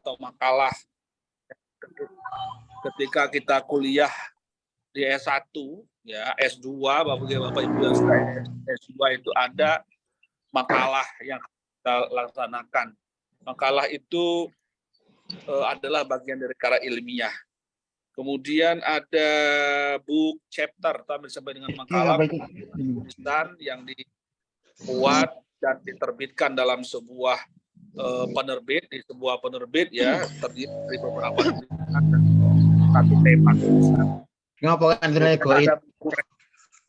atau makalah ketika kita kuliah di S1 ya, S2 Bapak Ibu yang sudah S2 itu ada makalah yang kita laksanakan. Makalah itu adalah bagian dari karya ilmiah. Kemudian ada book chapter sampai dengan makalah tulisan yang dibuat dan diterbitkan dalam sebuah penerbit, di sebuah penerbit ya, terdiri dari beberapa tulisan dan satu tema.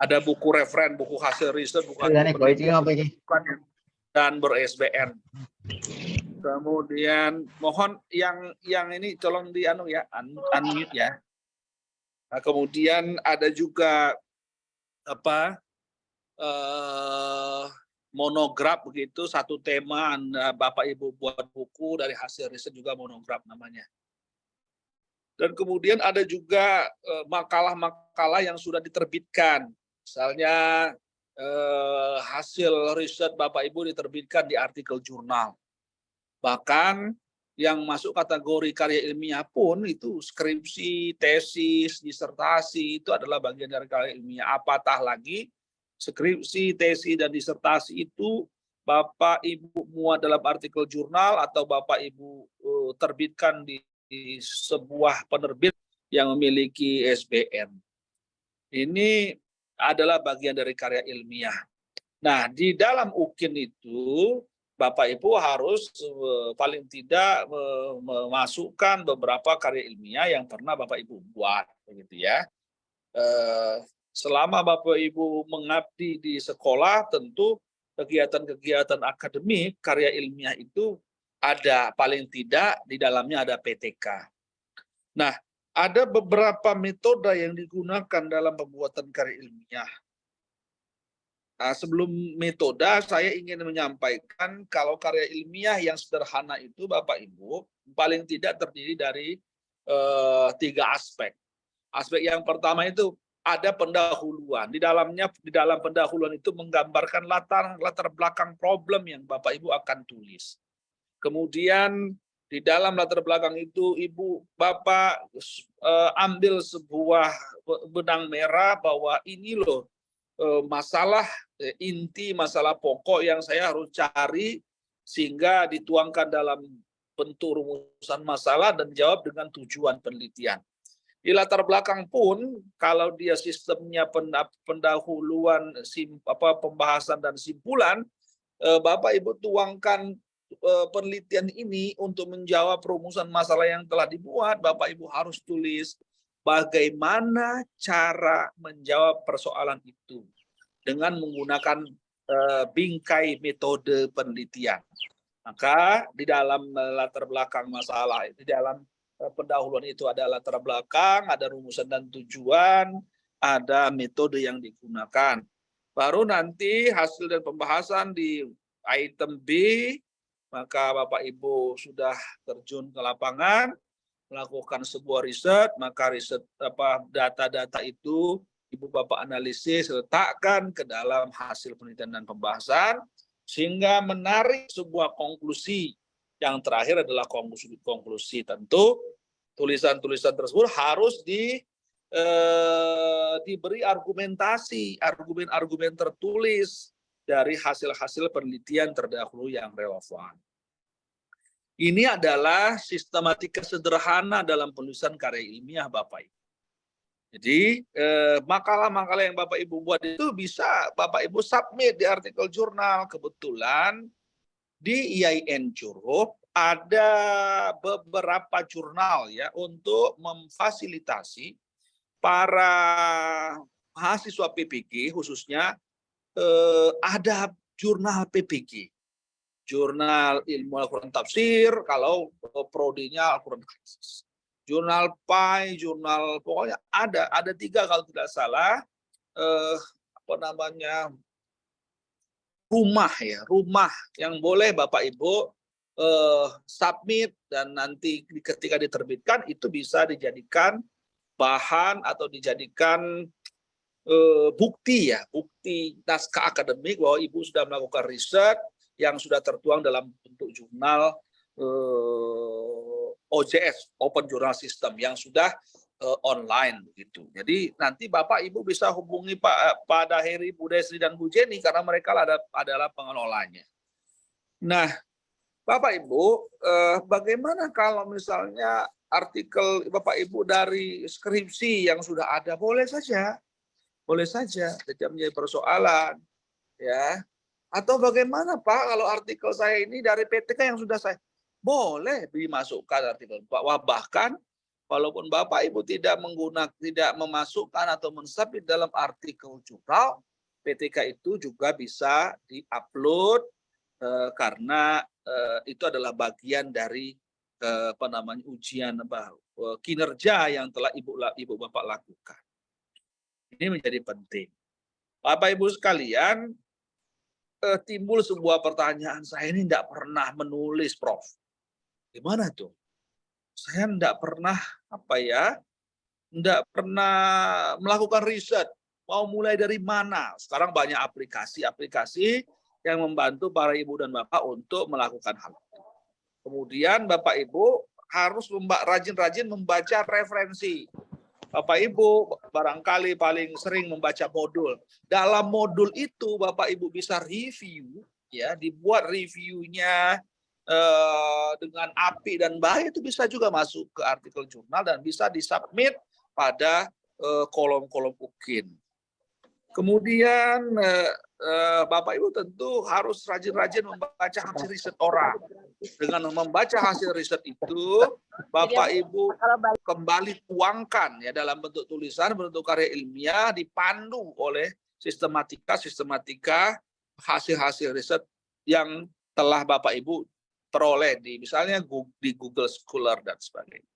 Ada buku referen, buku hasil riset, buku dan ber-SBN. Kemudian mohon yang ini tolong di unmute ya. Nah, kemudian ada juga monograf begitu, satu tema Anda Bapak Ibu buat buku dari hasil riset juga monograf namanya. Dan kemudian ada juga makalah-makalah yang sudah diterbitkan. Misalnya hasil riset Bapak Ibu diterbitkan di artikel jurnal. Bahkan yang masuk kategori karya ilmiah pun itu skripsi, tesis, disertasi itu adalah bagian dari karya ilmiah. Apatah lagi skripsi, tesis, dan disertasi itu Bapak Ibu muat dalam artikel jurnal atau Bapak Ibu terbitkan di sebuah penerbit yang memiliki SBN. Ini adalah bagian dari karya ilmiah. Nah, di dalam UKIN itu Bapak Ibu harus paling tidak memasukkan beberapa karya ilmiah yang pernah Bapak Ibu buat, begitu ya. Selama Bapak Ibu mengabdi di sekolah, tentu kegiatan-kegiatan akademik karya ilmiah itu ada, paling tidak di dalamnya ada PTK. Nah, ada beberapa metode yang digunakan dalam pembuatan karya ilmiah. Nah, sebelum metode, saya ingin menyampaikan kalau karya ilmiah yang sederhana itu, Bapak Ibu, paling tidak terdiri dari 3 aspek. Aspek yang pertama itu ada pendahuluan. Di dalam pendahuluan itu menggambarkan latar belakang problem yang Bapak Ibu akan tulis. Kemudian di dalam latar belakang itu Ibu Bapak ambil sebuah benang merah bahwa ini loh masalah inti, masalah pokok yang saya harus cari sehingga dituangkan dalam bentuk rumusan masalah dan jawab dengan tujuan penelitian. Di latar belakang pun kalau dia sistemnya pendahuluan, pembahasan dan simpulan, Bapak Ibu tuangkan penelitian ini untuk menjawab rumusan masalah yang telah dibuat, Bapak Ibu harus tulis bagaimana cara menjawab persoalan itu dengan menggunakan bingkai metode penelitian. Maka di dalam latar belakang masalah, di dalam pendahuluan itu ada latar belakang, ada rumusan dan tujuan, ada metode yang digunakan. Baru nanti hasil dan pembahasan di item B, maka Bapak Ibu sudah terjun ke lapangan, melakukan sebuah riset, maka riset data-data itu Ibu Bapak analisis, letakkan ke dalam hasil penelitian dan pembahasan, sehingga menarik sebuah konklusi. Yang terakhir adalah konklusi. Tentu tulisan-tulisan tersebut harus diberi argumentasi, argumen-argumen tertulis dari hasil-hasil penelitian terdahulu yang relevan. Ini adalah sistematika sederhana dalam penulisan karya ilmiah Bapak Ibu. Jadi makalah-makalah yang Bapak Ibu buat itu bisa Bapak Ibu submit di artikel jurnal. Kebetulan di IAIN Curup ada beberapa jurnal ya untuk memfasilitasi para mahasiswa PPG khususnya ada jurnal PPG. Jurnal Ilmu Al-Quran Tafsir, kalau prodinya Al-Quran Hadis. Jurnal PAI, jurnal pokoknya ada 3 kalau tidak salah, rumah yang boleh Bapak Ibu submit dan nanti ketika diterbitkan itu bisa dijadikan bahan atau dijadikan bukti naskah akademik bahwa Ibu sudah melakukan riset yang sudah tertuang dalam bentuk jurnal OJS, Open Journal System, yang sudah online gitu. Jadi nanti Bapak Ibu bisa hubungi Pak Dahiri, Bu Desri, dan Bu Jenny karena mereka adalah pengelolanya. Nah, Bapak Ibu, bagaimana kalau misalnya artikel Bapak Ibu dari skripsi yang sudah ada? Boleh saja, tidak menjadi persoalan, ya. Atau bagaimana Pak kalau artikel saya ini dari PTK yang sudah saya, boleh dimasukkan artikel Pak. Bahkan walaupun Bapak Ibu tidak memasukkan atau mensubmit dalam artikel jurnal, PTK itu juga bisa diupload karena itu adalah bagian dari ujian kinerja yang telah ibu bapak lakukan. Ini menjadi penting. Bapak Ibu sekalian, timbul sebuah pertanyaan, saya ini tidak pernah menulis, Prof. Gimana tuh? Saya tidak pernah tidak pernah melakukan riset. Mau mulai dari mana? Sekarang banyak aplikasi yang membantu para ibu dan bapak untuk melakukan hal itu. Kemudian Bapak Ibu harus rajin-rajin membaca referensi. Bapak Ibu barangkali paling sering membaca modul. Dalam modul itu Bapak Ibu bisa review, ya, dibuat reviewnya dengan api dan baik, itu bisa juga masuk ke artikel jurnal dan bisa disubmit pada kolom-kolom UKIN. Kemudian Bapak Ibu tentu harus rajin-rajin membaca hasil riset orang. Dengan membaca hasil riset itu, Bapak Ibu kembali tuangkan ya dalam bentuk tulisan, bentuk karya ilmiah, dipandu oleh sistematika hasil-hasil riset yang telah Bapak Ibu peroleh misalnya di Google Scholar dan sebagainya.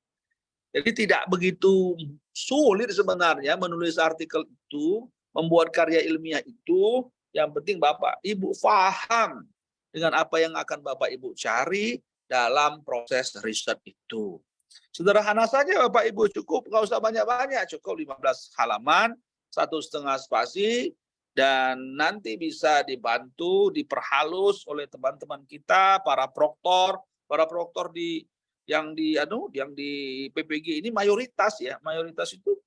Jadi tidak begitu sulit sebenarnya menulis artikel itu, membuat karya ilmiah itu. Yang penting Bapak Ibu paham dengan apa yang akan Bapak Ibu cari dalam proses riset itu. Sederhana saja Bapak Ibu, cukup, nggak usah banyak-banyak, cukup 15 halaman, 1,5 spasi, dan nanti bisa dibantu, diperhalus oleh teman-teman kita, para proktor yang di PPG ini mayoritas itu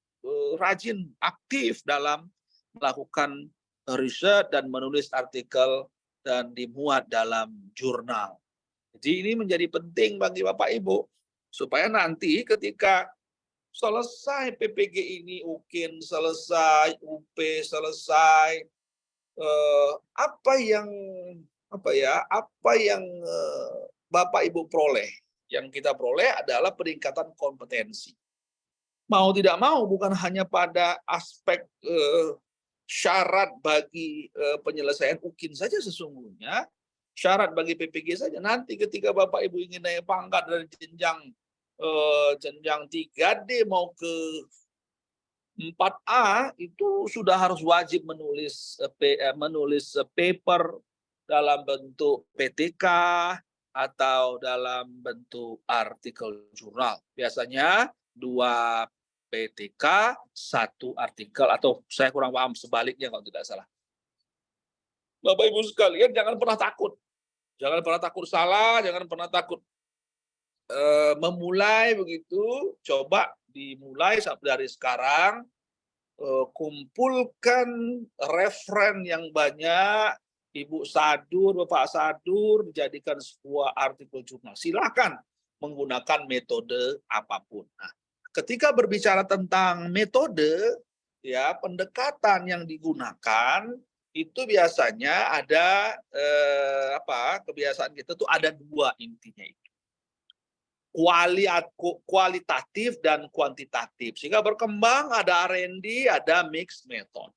rajin, aktif dalam melakukan riset dan menulis artikel dan dimuat dalam jurnal. Jadi ini menjadi penting bagi Bapak Ibu supaya nanti ketika selesai PPG ini, UKIN selesai, UP selesai, apa yang Bapak Ibu peroleh, yang kita peroleh adalah peningkatan kompetensi. Mau tidak mau, bukan hanya pada aspek syarat bagi penyelesaian UKIN saja sesungguhnya, syarat bagi PPG saja. Nanti ketika Bapak Ibu ingin naik pangkat dari jenjang 3D mau ke 4A, itu sudah harus wajib menulis paper dalam bentuk PTK atau dalam bentuk artikel jurnal. Biasanya 2 PTK, 1 artikel, atau saya kurang paham sebaliknya kalau tidak salah. Bapak Ibu sekalian, jangan pernah takut. Jangan pernah takut salah, jangan pernah takut memulai begitu. Coba dimulai dari sekarang, kumpulkan referen yang banyak, Ibu Sadur, Bapak Sadur, dijadikan sebuah artikel jurnal. Silakan menggunakan metode apapun. Nah, ketika berbicara tentang metode, ya, pendekatan yang digunakan itu biasanya ada kebiasaan kita tuh ada 2 intinya itu. Kualitatif dan kuantitatif. Sehingga berkembang ada R&D, ada mixed method.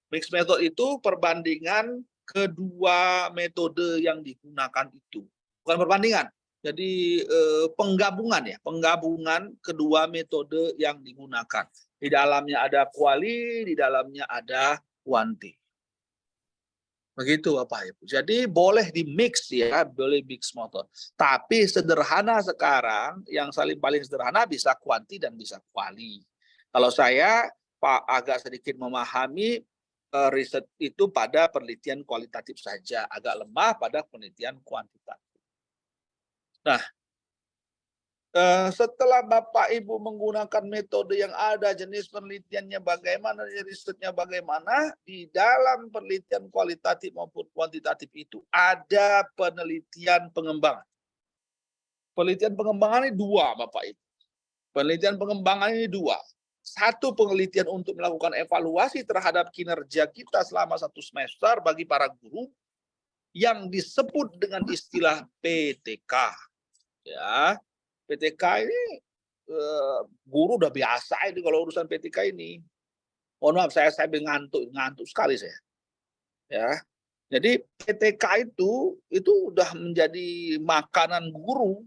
Mixed method itu perbandingan kedua metode yang digunakan itu. Bukan perbandingan. Jadi penggabungan kedua metode yang digunakan. Di dalamnya ada kuali, di dalamnya ada kuanti. Begitu Bapak Ibu. Jadi boleh di mix ya, boleh mix method. Tapi sederhana sekarang, yang paling sederhana bisa kuanti dan bisa kuali. Kalau saya agak sedikit memahami riset itu pada penelitian kualitatif saja, agak lemah pada penelitian kuantitatif. Nah, Setelah Bapak Ibu menggunakan metode yang ada, jenis penelitiannya bagaimana, risetnya bagaimana, di dalam penelitian kualitatif maupun kuantitatif itu ada penelitian pengembangan. Penelitian pengembangan ini dua, Bapak Ibu. Penelitian pengembangan ini dua. Satu, penelitian untuk melakukan evaluasi terhadap kinerja kita selama 1 semester bagi para guru yang disebut dengan istilah PTK. Ya, PTK ini guru udah biasa ini kalau urusan PTK ini. Mohon maaf, saya ngantuk sekali saya. Ya, jadi PTK itu udah menjadi makanan guru.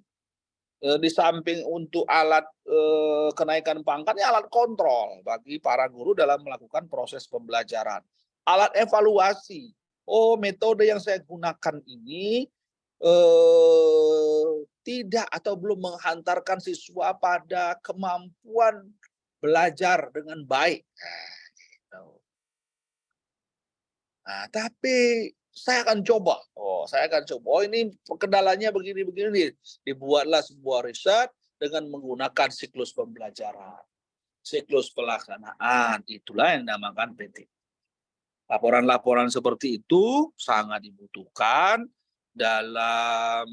Di samping untuk alat kenaikan pangkatnya, alat kontrol bagi para guru dalam melakukan proses pembelajaran. Alat evaluasi. Oh, metode yang saya gunakan ini tidak atau belum menghantarkan siswa pada kemampuan belajar dengan baik. Nah, tapi saya akan coba. Saya akan coba. Oh, ini kendalanya begini-begini. Dibuatlah sebuah riset dengan menggunakan siklus pembelajaran, siklus pelaksanaan. Itulah yang dinamakan PT. Laporan-laporan seperti itu sangat dibutuhkan dalam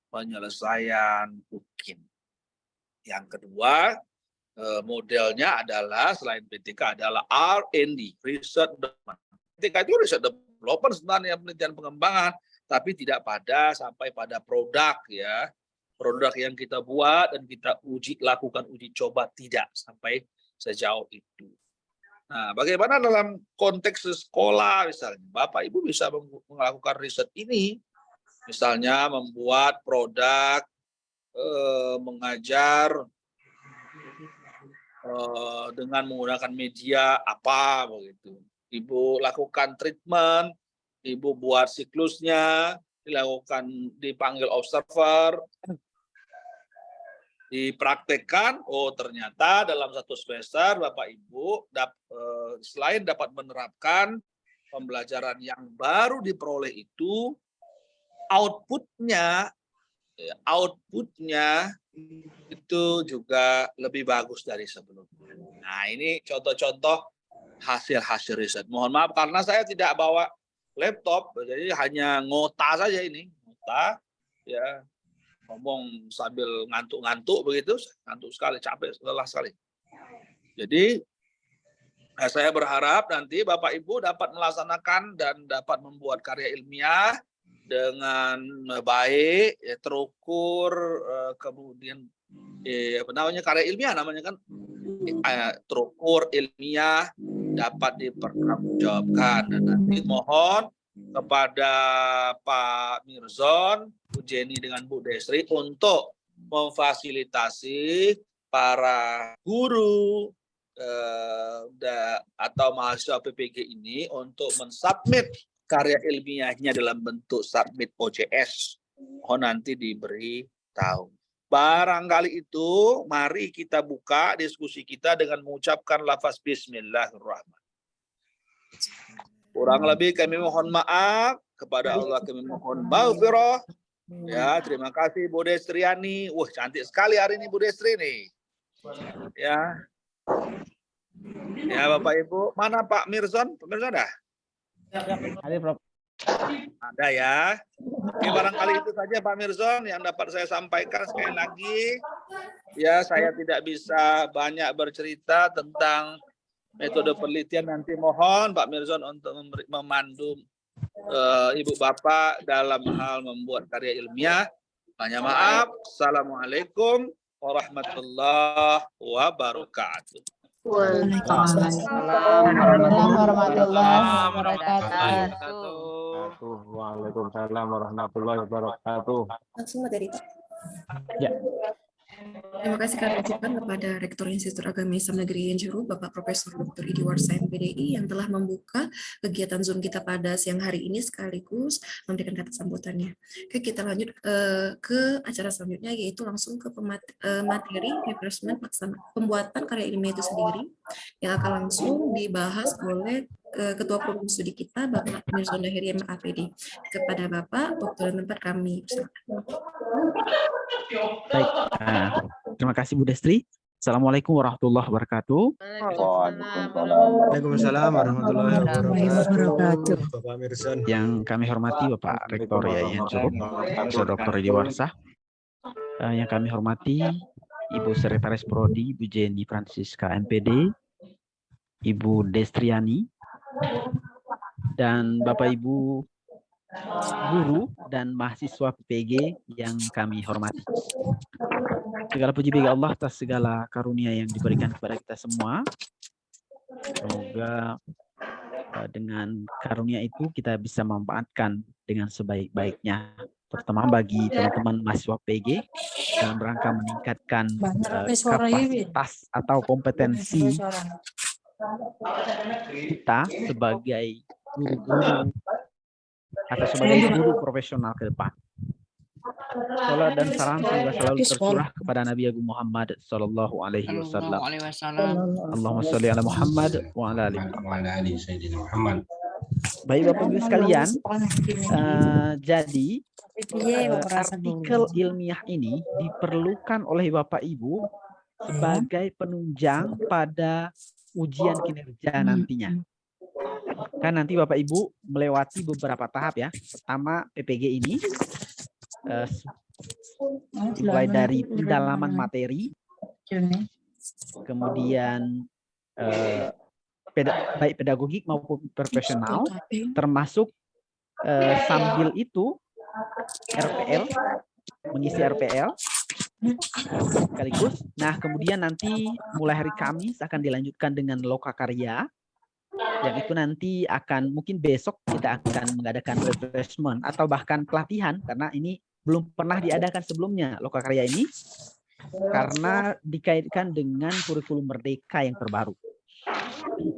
penyelesaian UKIN. Yang kedua, modelnya adalah selain PTK adalah R&D, Research Development. PTK itu Research Development sebenarnya penelitian pengembangan, tapi tidak sampai pada produk ya. Produk yang kita buat dan kita lakukan uji coba tidak sampai sejauh itu. Nah, bagaimana dalam konteks sekolah misalnya, Bapak Ibu bisa melakukan riset ini, misalnya membuat produk mengajar dengan menggunakan media apa begitu. Ibu lakukan treatment, Ibu buat siklusnya, dipanggil observer, dipraktekkan. Oh, ternyata dalam 1 semester Bapak Ibu selain dapat menerapkan pembelajaran yang baru diperoleh itu, outputnya itu juga lebih bagus dari sebelumnya. Nah, ini contoh-contoh hasil-hasil riset. Mohon maaf karena saya tidak bawa laptop, jadi hanya ngota saja ini. Ngota, ya, ngomong sambil ngantuk-ngantuk begitu, ngantuk sekali, capek, lelah sekali. Jadi, saya berharap nanti Bapak Ibu dapat melaksanakan dan dapat membuat karya ilmiah dengan baik, ya, terukur, kemudian karya ilmiah namanya kan terukur, ilmiah, dapat dipertanggungjawabkan. Dan nanti mohon kepada Pak Mirzon, Bu Jenny dengan Bu Desri untuk memfasilitasi para guru atau mahasiswa PPG ini untuk mensubmit karya ilmiahnya dalam bentuk submit OJS. Nanti diberi tahu. Barangkali itu, mari kita buka diskusi kita dengan mengucapkan lafaz Bismillahirrahmanirrahim. Kurang lebih kami mohon maaf, kepada Allah kami mohon maghfirah. Ya, terima kasih Bu Destriani. Wah, cantik sekali hari ini Bu Destri nih. Ya. Ya, Bapak Ibu. Mana Pak Mirzon? Pak Mirzon dah? Ada, Prof. Ada ya. Oke, barangkali itu saja Pak Mirzon yang dapat saya sampaikan. Sekali lagi, ya, saya tidak bisa banyak bercerita tentang metode penelitian. Nanti mohon Pak Mirzon untuk memandu Ibu Bapak dalam hal membuat karya ilmiah. Banyak maaf. Assalamualaikum warahmatullahi wabarakatuh. Waalaikumsalam warahmatullahi wabarakatuh. Waalaikumsalam warahmatullahi wabarakatuh. Langsung materi, Pak. Ya. Terima kasih kami ucapkan kepada Rektor Institut Agama Islam Negeri Yenjuru, Bapak Profesor Dr. Idi Warsa MPDI yang telah membuka kegiatan Zoom kita pada siang hari ini sekaligus memberikan kata sambutannya. Oke, kita lanjut ke acara selanjutnya, yaitu langsung ke materi refreshment pembuatan karya ilmiah itu sendiri yang akan langsung dibahas oleh Ketua Program Studi kita, Bapak Mirzon Lahiri MAPD. Kepada Bapak, waktu dan tempat kami. Baik, terima kasih Bu Destri. Assalamualaikum warahmatullahi wabarakatuh. Waalaikumsalam warahmatullahi wabarakatuh. Bapak Mirzon. Yang kami hormati Bapak Rektor Yayan Curup, Profesor Dr. Edi Warsah. Yang kami hormati Ibu Sekretaris Prodi, Ibu Jenny Francisca MPD, Ibu Destriani, dan Bapak Ibu guru dan mahasiswa PPG yang kami hormati. Segala puji bagi Allah atas segala karunia yang diberikan kepada kita semua. Semoga dengan karunia itu kita bisa memanfaatkan dengan sebaik-baiknya, terutama bagi teman-teman mahasiswa PG dalam rangka meningkatkan kapasitas atau kompetensi kita sebagai guru-guru atau sebagai guru profesional ke depan. Salam dan salam semoga selalu tercurah kepada Nabi Agung Muhammad Sallallahu Alaihi Wasallam. Allahumma sholli ala Muhammad wa ala ali Muhammad. Baik Bapak Ibu sekalian, jadi artikel ilmiah ini diperlukan oleh Bapak Ibu sebagai penunjang pada ujian kinerja nantinya. Kan nanti Bapak Ibu melewati beberapa tahap ya. Pertama PPG ini mulai dari pendalaman materi, kemudian baik pedagogik maupun profesional, termasuk sambil itu RPL, mengisi RPL sekaligus. Nah kemudian nanti mulai hari Kamis akan dilanjutkan dengan lokakarya, yang itu nanti akan mungkin besok kita akan mengadakan refreshment atau bahkan pelatihan, karena ini belum pernah diadakan sebelumnya lokakarya ini karena dikaitkan dengan kurikulum merdeka yang terbaru.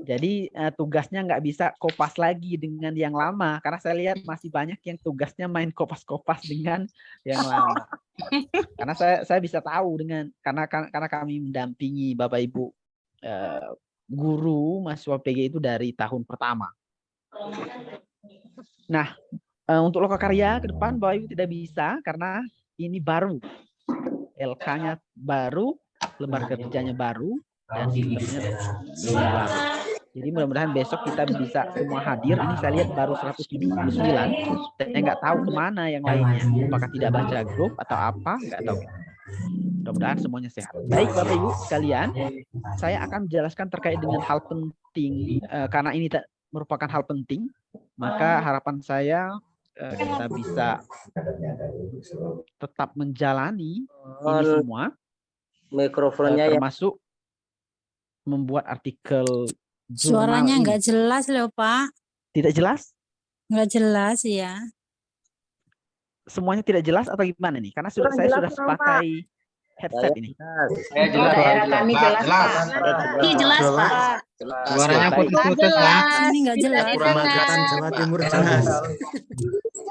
Jadi tugasnya nggak bisa kopas lagi dengan yang lama, karena saya lihat masih banyak yang tugasnya main kopas-kopas dengan yang lama. Karena saya bisa tahu dengan karena kami mendampingi Bapak Ibu guru mahasiswa PG itu dari tahun pertama. Nah, untuk lokakarya ke depan Bapak Ibu tidak bisa karena ini baru. LK-nya baru, lembar kerjanya baru, dan sistemnya baru. Jadi mudah-mudahan besok kita bisa semua hadir. Ini saya lihat baru 179. Saya nggak tahu kemana yang lainnya. Apakah tidak baca grup atau apa? Nggak tahu. Mudah-mudahan semuanya sehat. Baik Bapak Ibu sekalian, saya akan menjelaskan terkait dengan hal penting. Karena ini merupakan hal penting, maka harapan saya kita bisa tetap menjalani ini semua. Mikrofonnya termasuk membuat artikel jurnal. Suaranya nggak jelas loh Pak. Tidak jelas? Nggak jelas ya. Semuanya tidak jelas atau gimana nih? Karena saya sudah pakai headset ini. Saya jelas. Kami jelas Pak. Ini jelas Pak. Suaranya putus-putus Pak. Ini nggak jelas. Purwakarta Jawa Timur jelas.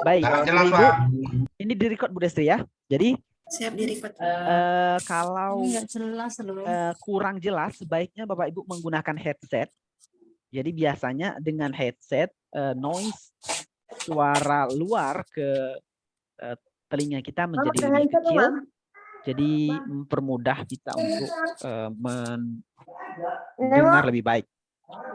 Baik, Ibu. Ini direkod Bu Destri ya. Jadi Siap direkod. kalau Ini nggak jelas loh. kurang jelas, sebaiknya Bapak Ibu menggunakan headset. Jadi biasanya dengan headset noise suara luar ke telinga kita menjadi lebih kecil. Jadi mempermudah kita untuk mendengar lebih baik.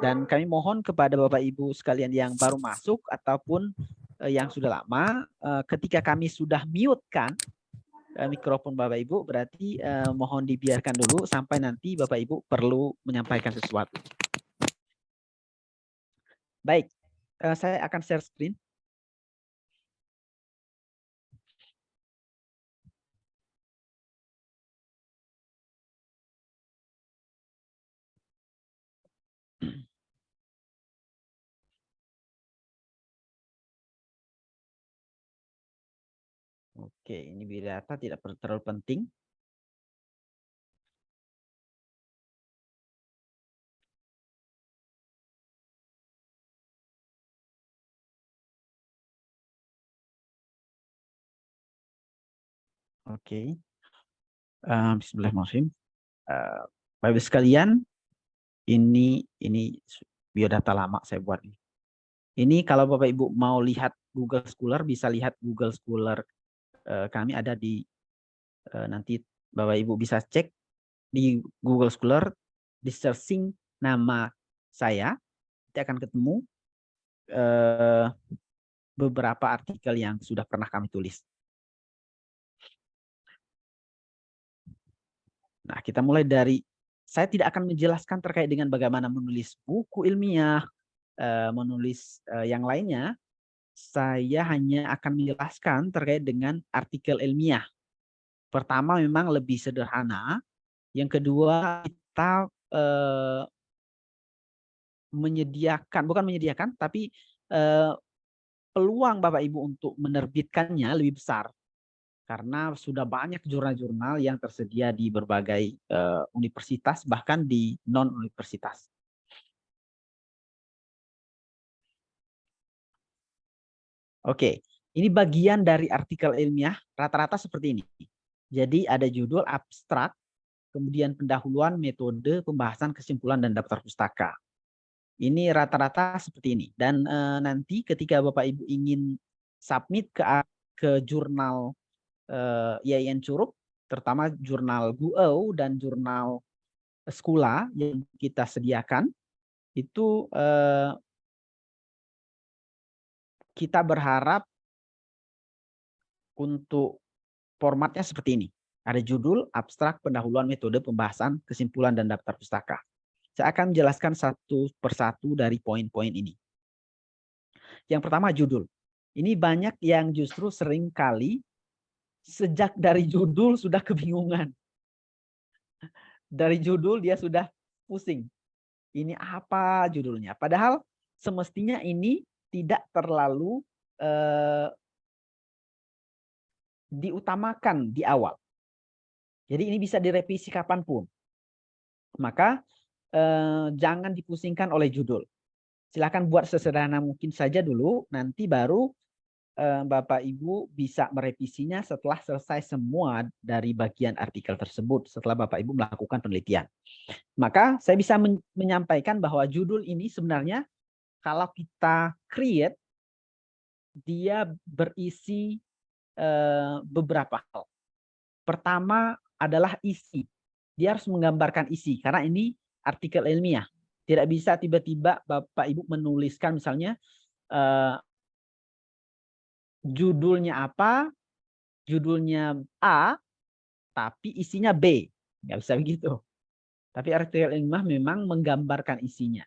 Dan kami mohon kepada Bapak Ibu sekalian yang baru masuk ataupun yang sudah lama, ketika kami sudah mute-kan mikrofon Bapak Ibu, berarti mohon dibiarkan dulu sampai nanti Bapak Ibu perlu menyampaikan sesuatu. Baik, saya akan share screen. Oke, ini biodata tidak terlalu penting. Oke. Bismillahirrahmanirrahim. Bapak Ibu sekalian, ini biodata lama saya buat ini. Ini kalau Bapak Ibu mau lihat Google Scholar, bisa lihat Google Scholar kami ada di nanti Bapak Ibu bisa cek di Google Scholar, di searching nama saya, nanti akan ketemu beberapa artikel yang sudah pernah kami tulis. Nah, kita mulai dari, saya tidak akan menjelaskan terkait dengan bagaimana menulis buku ilmiah, menulis yang lainnya. Saya hanya akan menjelaskan terkait dengan artikel ilmiah. Pertama memang lebih sederhana. Yang kedua kita bukan menyediakan, tapi peluang Bapak Ibu untuk menerbitkannya lebih besar. Karena sudah banyak jurnal-jurnal yang tersedia di berbagai universitas, bahkan di non-universitas. Oke, ini bagian dari artikel ilmiah, rata-rata seperti ini. Jadi ada judul, abstrak, kemudian pendahuluan, metode, pembahasan, kesimpulan, dan daftar pustaka. Ini rata-rata seperti ini. Dan nanti ketika Bapak Ibu ingin submit ke jurnal IAIN Curup, terutama jurnal GUEU dan jurnal Skula yang kita sediakan, itu kita berharap untuk formatnya seperti ini. Ada judul, abstrak, pendahuluan, metode, pembahasan, kesimpulan, dan daftar pustaka. Saya akan menjelaskan satu persatu dari poin-poin ini. Yang pertama judul. Ini banyak yang justru sering kali sejak dari judul sudah kebingungan. Dari judul dia sudah pusing. Ini apa judulnya? Padahal semestinya ini tidak terlalu diutamakan di awal. Jadi ini bisa direvisi kapanpun. Maka jangan dipusingkan oleh judul. Silakan buat sesederhana mungkin saja dulu, nanti baru Bapak Ibu bisa merevisinya setelah selesai semua dari bagian artikel tersebut, setelah Bapak Ibu melakukan penelitian. Maka saya bisa menyampaikan bahwa judul ini sebenarnya kalau kita create, dia berisi beberapa hal. Pertama adalah isi. Dia harus menggambarkan isi, karena ini artikel ilmiah. Tidak bisa tiba-tiba Bapak Ibu menuliskan misalnya judulnya apa, judulnya A, tapi isinya B. Nggak bisa begitu. Tapi artikel ilmiah memang menggambarkan isinya.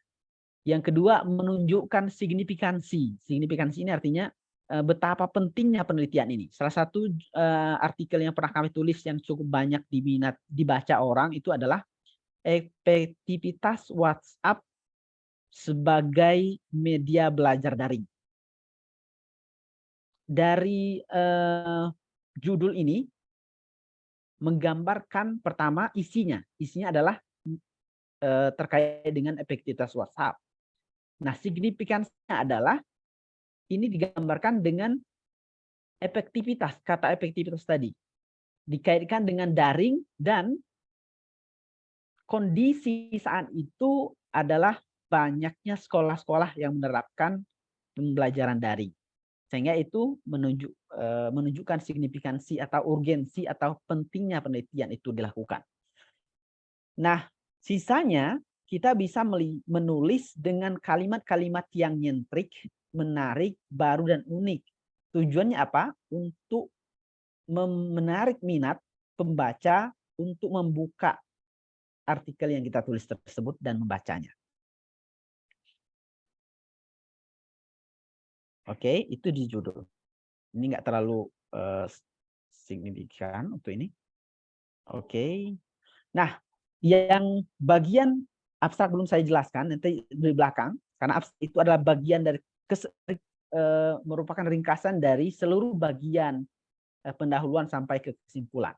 Yang kedua, menunjukkan signifikansi. Signifikansi ini artinya betapa pentingnya penelitian ini. Salah satu artikel yang pernah kami tulis yang cukup banyak dibaca orang itu adalah efektivitas WhatsApp sebagai media belajar daring. Dari judul ini menggambarkan pertama isinya. Isinya adalah terkait dengan efektivitas WhatsApp. Nah, signifikansinya adalah ini digambarkan dengan efektivitas, kata efektivitas tadi. Dikaitkan dengan daring dan kondisi saat itu adalah banyaknya sekolah-sekolah yang menerapkan pembelajaran daring. Sehingga itu menunjukkan signifikansi atau urgensi atau pentingnya penelitian itu dilakukan. Nah, sisanya kita bisa menulis dengan kalimat-kalimat yang nyentrik, menarik, baru, dan unik. Tujuannya apa? Untuk menarik minat pembaca untuk membuka artikel yang kita tulis tersebut dan membacanya. Oke, itu di judul. Ini nggak terlalu signifikan untuk ini. Oke. Nah, yang bagian abstrak belum saya jelaskan, nanti di belakang, karena abstrak itu adalah bagian dari merupakan ringkasan dari seluruh bagian pendahuluan sampai ke kesimpulan.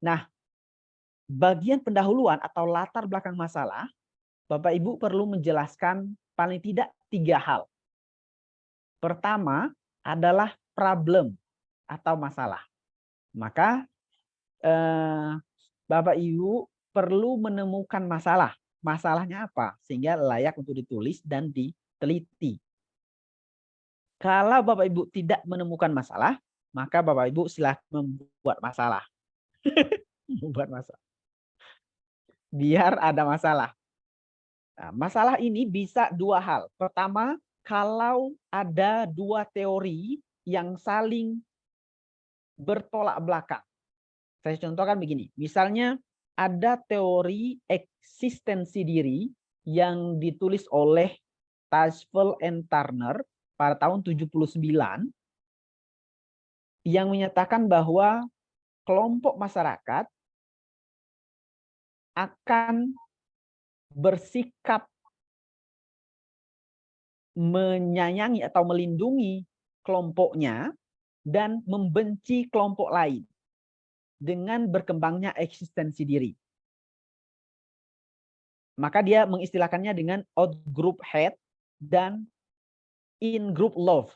Nah, bagian pendahuluan atau latar belakang masalah, Bapak Ibu perlu menjelaskan paling tidak 3 hal. Pertama adalah problem atau masalah. Maka Bapak Ibu perlu menemukan masalah. masalahnya apa sehingga layak untuk ditulis dan diteliti. Kalau Bapak Ibu tidak menemukan masalah, maka Bapak Ibu silahkan membuat masalah. Membuat masalah. Biar ada masalah. Nah, masalah ini bisa dua hal. Pertama, kalau ada dua teori yang saling bertolak belakang. Saya contohkan begini. Misalnya ada teori eksistensi diri yang ditulis oleh Tazfel and Turner pada tahun 79 yang menyatakan bahwa kelompok masyarakat akan bersikap menyayangi atau melindungi kelompoknya dan membenci kelompok lain dengan berkembangnya eksistensi diri. Maka dia mengistilahkannya dengan out-group hate dan in-group love.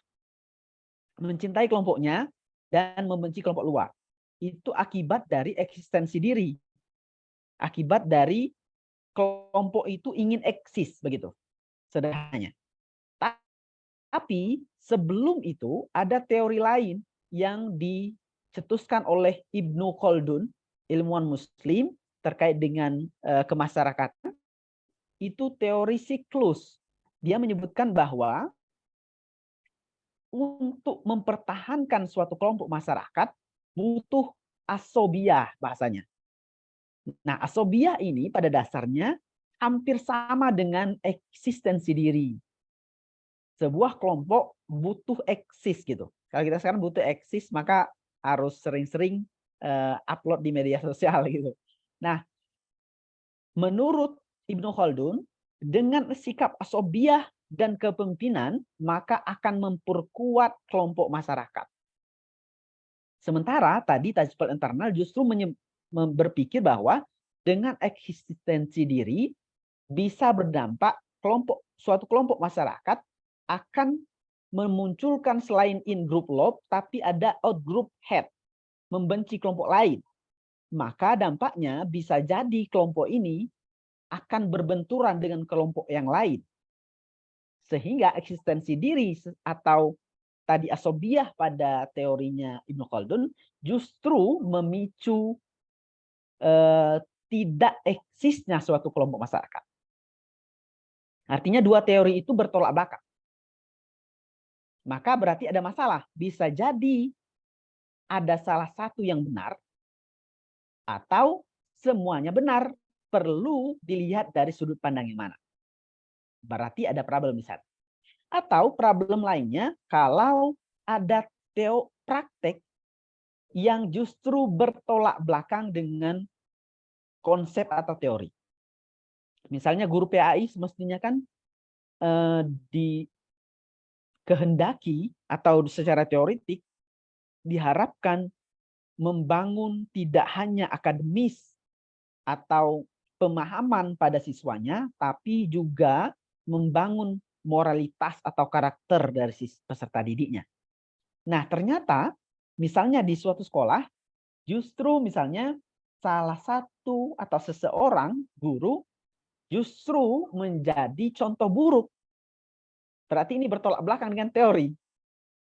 Mencintai kelompoknya dan membenci kelompok luar. Itu akibat dari eksistensi diri. Akibat dari kelompok itu ingin eksis, begitu sederhananya. Tapi sebelum itu ada teori lain yang dicetuskan oleh Ibnu Khaldun, ilmuwan Muslim terkait dengan kemasyarakatan. Itu teori siklus. Dia menyebutkan bahwa untuk mempertahankan suatu kelompok masyarakat butuh asobiah bahasanya. Nah, asobiah ini pada dasarnya hampir sama dengan eksistensi diri. Sebuah kelompok butuh eksis gitu. Kalau kita sekarang butuh eksis, maka harus sering-sering upload di media sosial gitu. Nah, menurut Ibnu Khaldun, dengan sikap asobiah dan kepemimpinan, maka akan memperkuat kelompok masyarakat. Sementara tadi Tazfel and Turner justru berpikir bahwa dengan eksistensi diri bisa berdampak suatu kelompok masyarakat akan memunculkan selain in-group love, tapi ada out-group hate, membenci kelompok lain. Maka dampaknya bisa jadi kelompok ini akan berbenturan dengan kelompok yang lain. Sehingga eksistensi diri atau tadi asobiah pada teorinya Ibnu Khaldun justru memicu tidak eksisnya suatu kelompok masyarakat. Artinya dua teori itu bertolak belakang. Maka berarti ada masalah. Bisa jadi ada salah satu yang benar atau semuanya benar. Perlu dilihat dari sudut pandang yang mana. Berarti ada problem misalnya. Atau problem lainnya kalau ada praktek yang justru bertolak belakang dengan konsep atau teori. Misalnya guru PAI semestinya kan dikehendaki atau secara teoritik diharapkan membangun tidak hanya akademis atau pemahaman pada siswanya, tapi juga membangun moralitas atau karakter dari peserta didiknya. Nah, ternyata misalnya di suatu sekolah, justru misalnya salah satu atau seseorang guru justru menjadi contoh buruk. Berarti ini bertolak belakang dengan teori.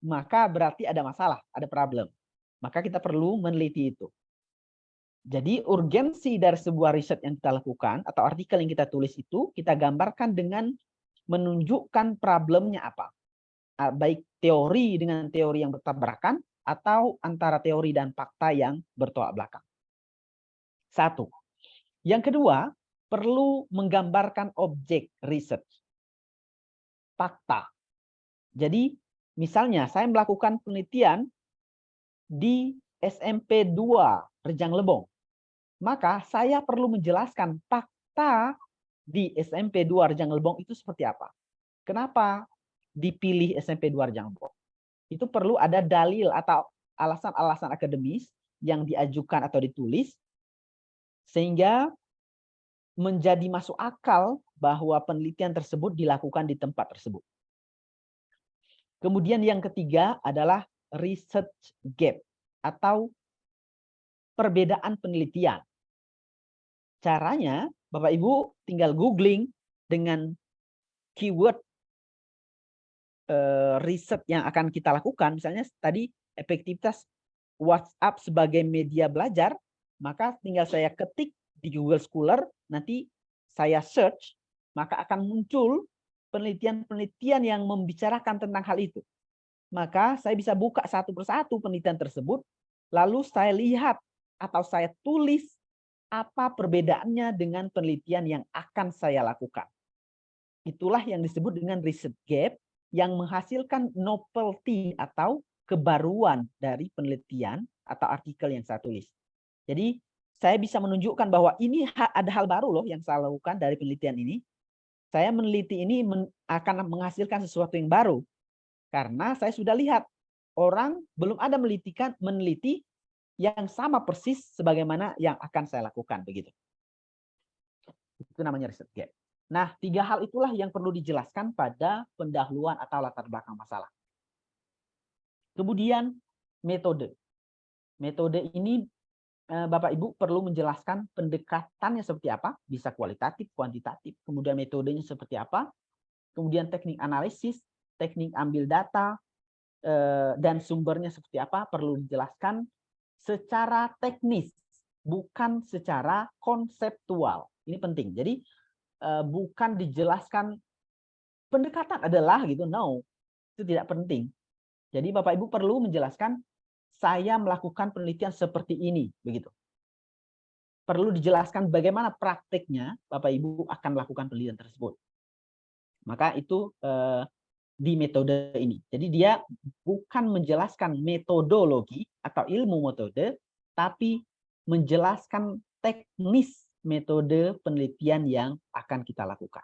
Maka berarti ada masalah, ada problem. Maka kita perlu meneliti itu. Jadi urgensi dari sebuah riset yang kita lakukan atau artikel yang kita tulis itu kita gambarkan dengan menunjukkan problemnya apa. Baik teori dengan teori yang bertabrakan atau antara teori dan fakta yang bertolak belakang. Satu. Yang kedua, perlu menggambarkan objek riset. Fakta. Jadi misalnya saya melakukan penelitian di SMP 2 Rejang Lebong. Maka saya perlu menjelaskan fakta di SMP 2 Rejang Lebong itu seperti apa. Kenapa dipilih SMP 2 Rejang Lebong? Itu perlu ada dalil atau alasan-alasan akademis yang diajukan atau ditulis sehingga menjadi masuk akal bahwa penelitian tersebut dilakukan di tempat tersebut. Kemudian yang ketiga adalah research gap atau perbedaan penelitian. Caranya Bapak Ibu tinggal googling dengan keyword riset yang akan kita lakukan, misalnya tadi efektivitas WhatsApp sebagai media belajar, maka tinggal saya ketik di Google Scholar, nanti saya search, maka akan muncul penelitian-penelitian yang membicarakan tentang hal itu. Maka saya bisa buka satu persatu penelitian tersebut, lalu saya lihat atau saya tulis apa perbedaannya dengan penelitian yang akan saya lakukan. Itulah yang disebut dengan research gap, yang menghasilkan novelty atau kebaruan dari penelitian atau artikel yang saya tulis. Jadi saya bisa menunjukkan bahwa ini ada hal baru loh yang saya lakukan dari penelitian ini. Saya meneliti ini akan menghasilkan sesuatu yang baru. Karena saya sudah lihat orang belum ada meneliti yang sama persis sebagaimana yang akan saya lakukan begitu. Itu namanya research gap. Nah, 3 hal itulah yang perlu dijelaskan pada pendahuluan atau latar belakang masalah. Kemudian metode. Metode ini Bapak Ibu perlu menjelaskan pendekatannya seperti apa, bisa kualitatif, kuantitatif, kemudian metodenya seperti apa, kemudian teknik analisis, teknik ambil data, dan sumbernya seperti apa, perlu dijelaskan secara teknis, bukan secara konseptual. Ini penting. Jadi bukan dijelaskan pendekatan adalah gitu, no, itu tidak penting. Jadi Bapak Ibu perlu menjelaskan saya melakukan penelitian seperti ini, begitu. Perlu dijelaskan bagaimana prakteknya Bapak Ibu akan melakukan penelitian tersebut. Maka itu di metode ini. Jadi dia bukan menjelaskan metodologi atau ilmu metode, tapi menjelaskan teknis metode penelitian yang akan kita lakukan.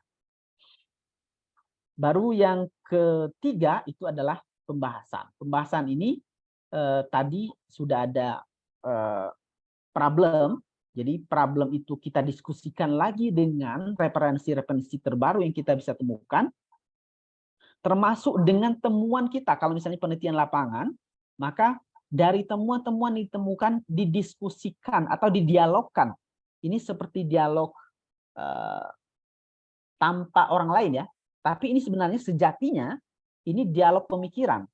Baru yang ketiga itu adalah pembahasan. Pembahasan ini tadi sudah ada problem. Jadi problem itu kita diskusikan lagi dengan referensi-referensi terbaru yang kita bisa temukan, termasuk dengan temuan kita. Kalau misalnya penelitian lapangan, maka dari temuan-temuan ditemukan, didiskusikan atau didialogkan. Ini seperti dialog tanpa orang lain ya. Tapi ini sebenarnya sejatinya ini dialog pemikiran.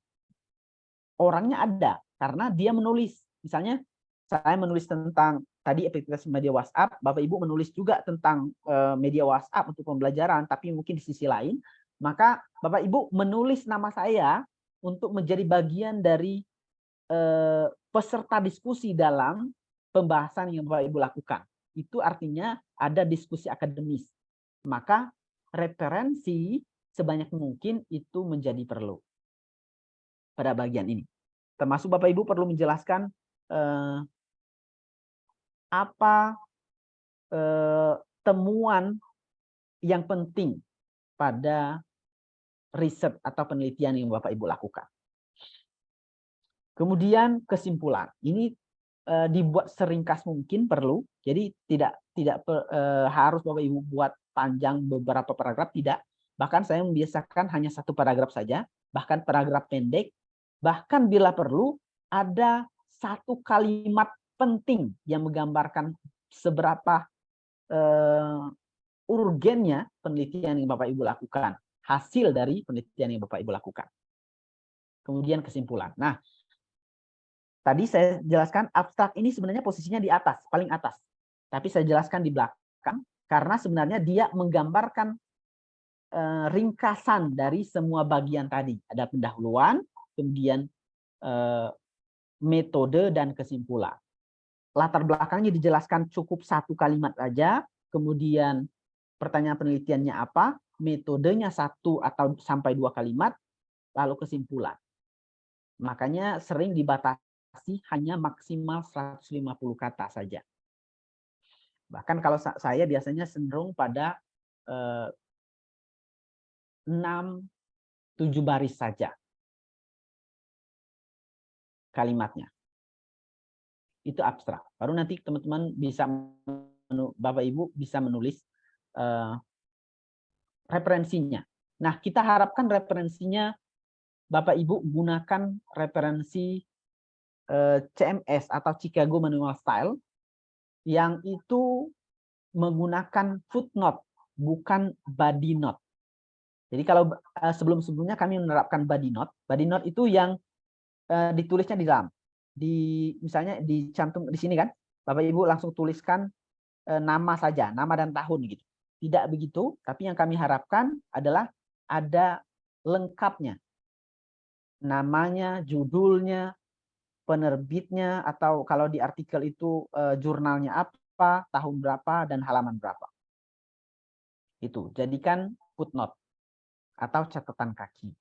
Orangnya ada karena dia menulis. Misalnya saya menulis tentang tadi efektivitas media WhatsApp, Bapak Ibu menulis juga tentang media WhatsApp untuk pembelajaran, tapi mungkin di sisi lain, maka Bapak Ibu menulis nama saya untuk menjadi bagian dari peserta diskusi dalam pembahasan yang Bapak Ibu lakukan. Itu artinya ada diskusi akademis. Maka referensi sebanyak mungkin itu menjadi perlu pada bagian ini. Termasuk Bapak Ibu perlu menjelaskan apa temuan yang penting pada riset atau penelitian yang Bapak Ibu lakukan. Kemudian kesimpulan. Ini dibuat seringkas mungkin perlu. Jadi tidak harus Bapak Ibu buat panjang beberapa paragraf, tidak. Bahkan saya membiasakan hanya 1 paragraf saja, bahkan paragraf pendek. Bahkan bila perlu ada 1 kalimat penting yang menggambarkan seberapa urgennya penelitian yang Bapak Ibu lakukan, hasil dari penelitian yang Bapak Ibu lakukan. Kemudian kesimpulan. Nah, tadi saya jelaskan abstrak ini sebenarnya posisinya di atas, paling atas. Tapi saya jelaskan di belakang karena sebenarnya dia menggambarkan ringkasan dari semua bagian tadi. Ada pendahuluan, kemudian metode dan kesimpulan. Latar belakangnya dijelaskan cukup 1 kalimat saja, kemudian pertanyaan penelitiannya apa, metodenya 1 atau sampai 2 kalimat, lalu kesimpulan. Makanya sering dibatasi hanya maksimal 150 kata saja. Bahkan kalau saya biasanya cenderung pada 6-7 baris saja kalimatnya. Itu abstrak. Baru nanti teman-teman bisa, Bapak Ibu bisa menulis referensinya. Nah, kita harapkan referensinya Bapak Ibu gunakan referensi CMS atau Chicago Manual Style, yang itu menggunakan footnote, bukan body note. Jadi kalau sebelum-sebelumnya kami menerapkan body note itu yang ditulisnya di dalam. Misalnya dicantum di sini kan, Bapak Ibu langsung tuliskan nama saja, nama dan tahun gitu. Tidak begitu, tapi yang kami harapkan adalah ada lengkapnya. Namanya, judulnya, penerbitnya, atau kalau di artikel itu jurnalnya apa, tahun berapa, dan halaman berapa. Itu, jadikan footnote atau catatan kaki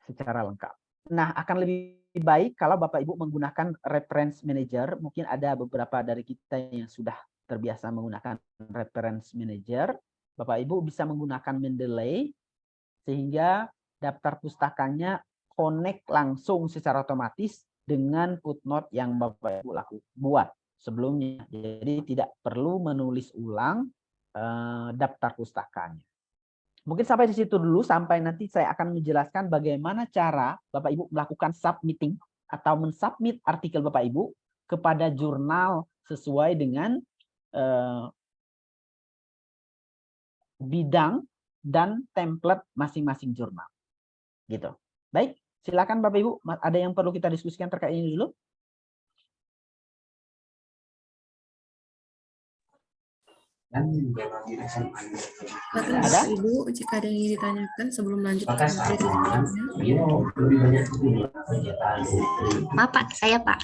secara lengkap. Nah, akan lebih baik kalau Bapak Ibu menggunakan reference manager. Mungkin ada beberapa dari kita yang sudah terbiasa menggunakan reference manager. Bapak Ibu bisa menggunakan Mendeley sehingga daftar pustakanya connect langsung secara otomatis dengan footnote yang Bapak Ibu buat sebelumnya. Jadi tidak perlu menulis ulang daftar pustakanya. Mungkin sampai di situ dulu, sampai nanti saya akan menjelaskan bagaimana cara Bapak Ibu melakukan submitting atau mensubmit artikel Bapak Ibu kepada jurnal sesuai dengan bidang dan template masing-masing jurnal. Gitu. Baik, silakan Bapak Ibu, ada yang perlu kita diskusikan terkait ini dulu? Ada? Ibu, jika ada yang ingin ditanyakan sebelum lanjut ke materi Pak, saya Pak.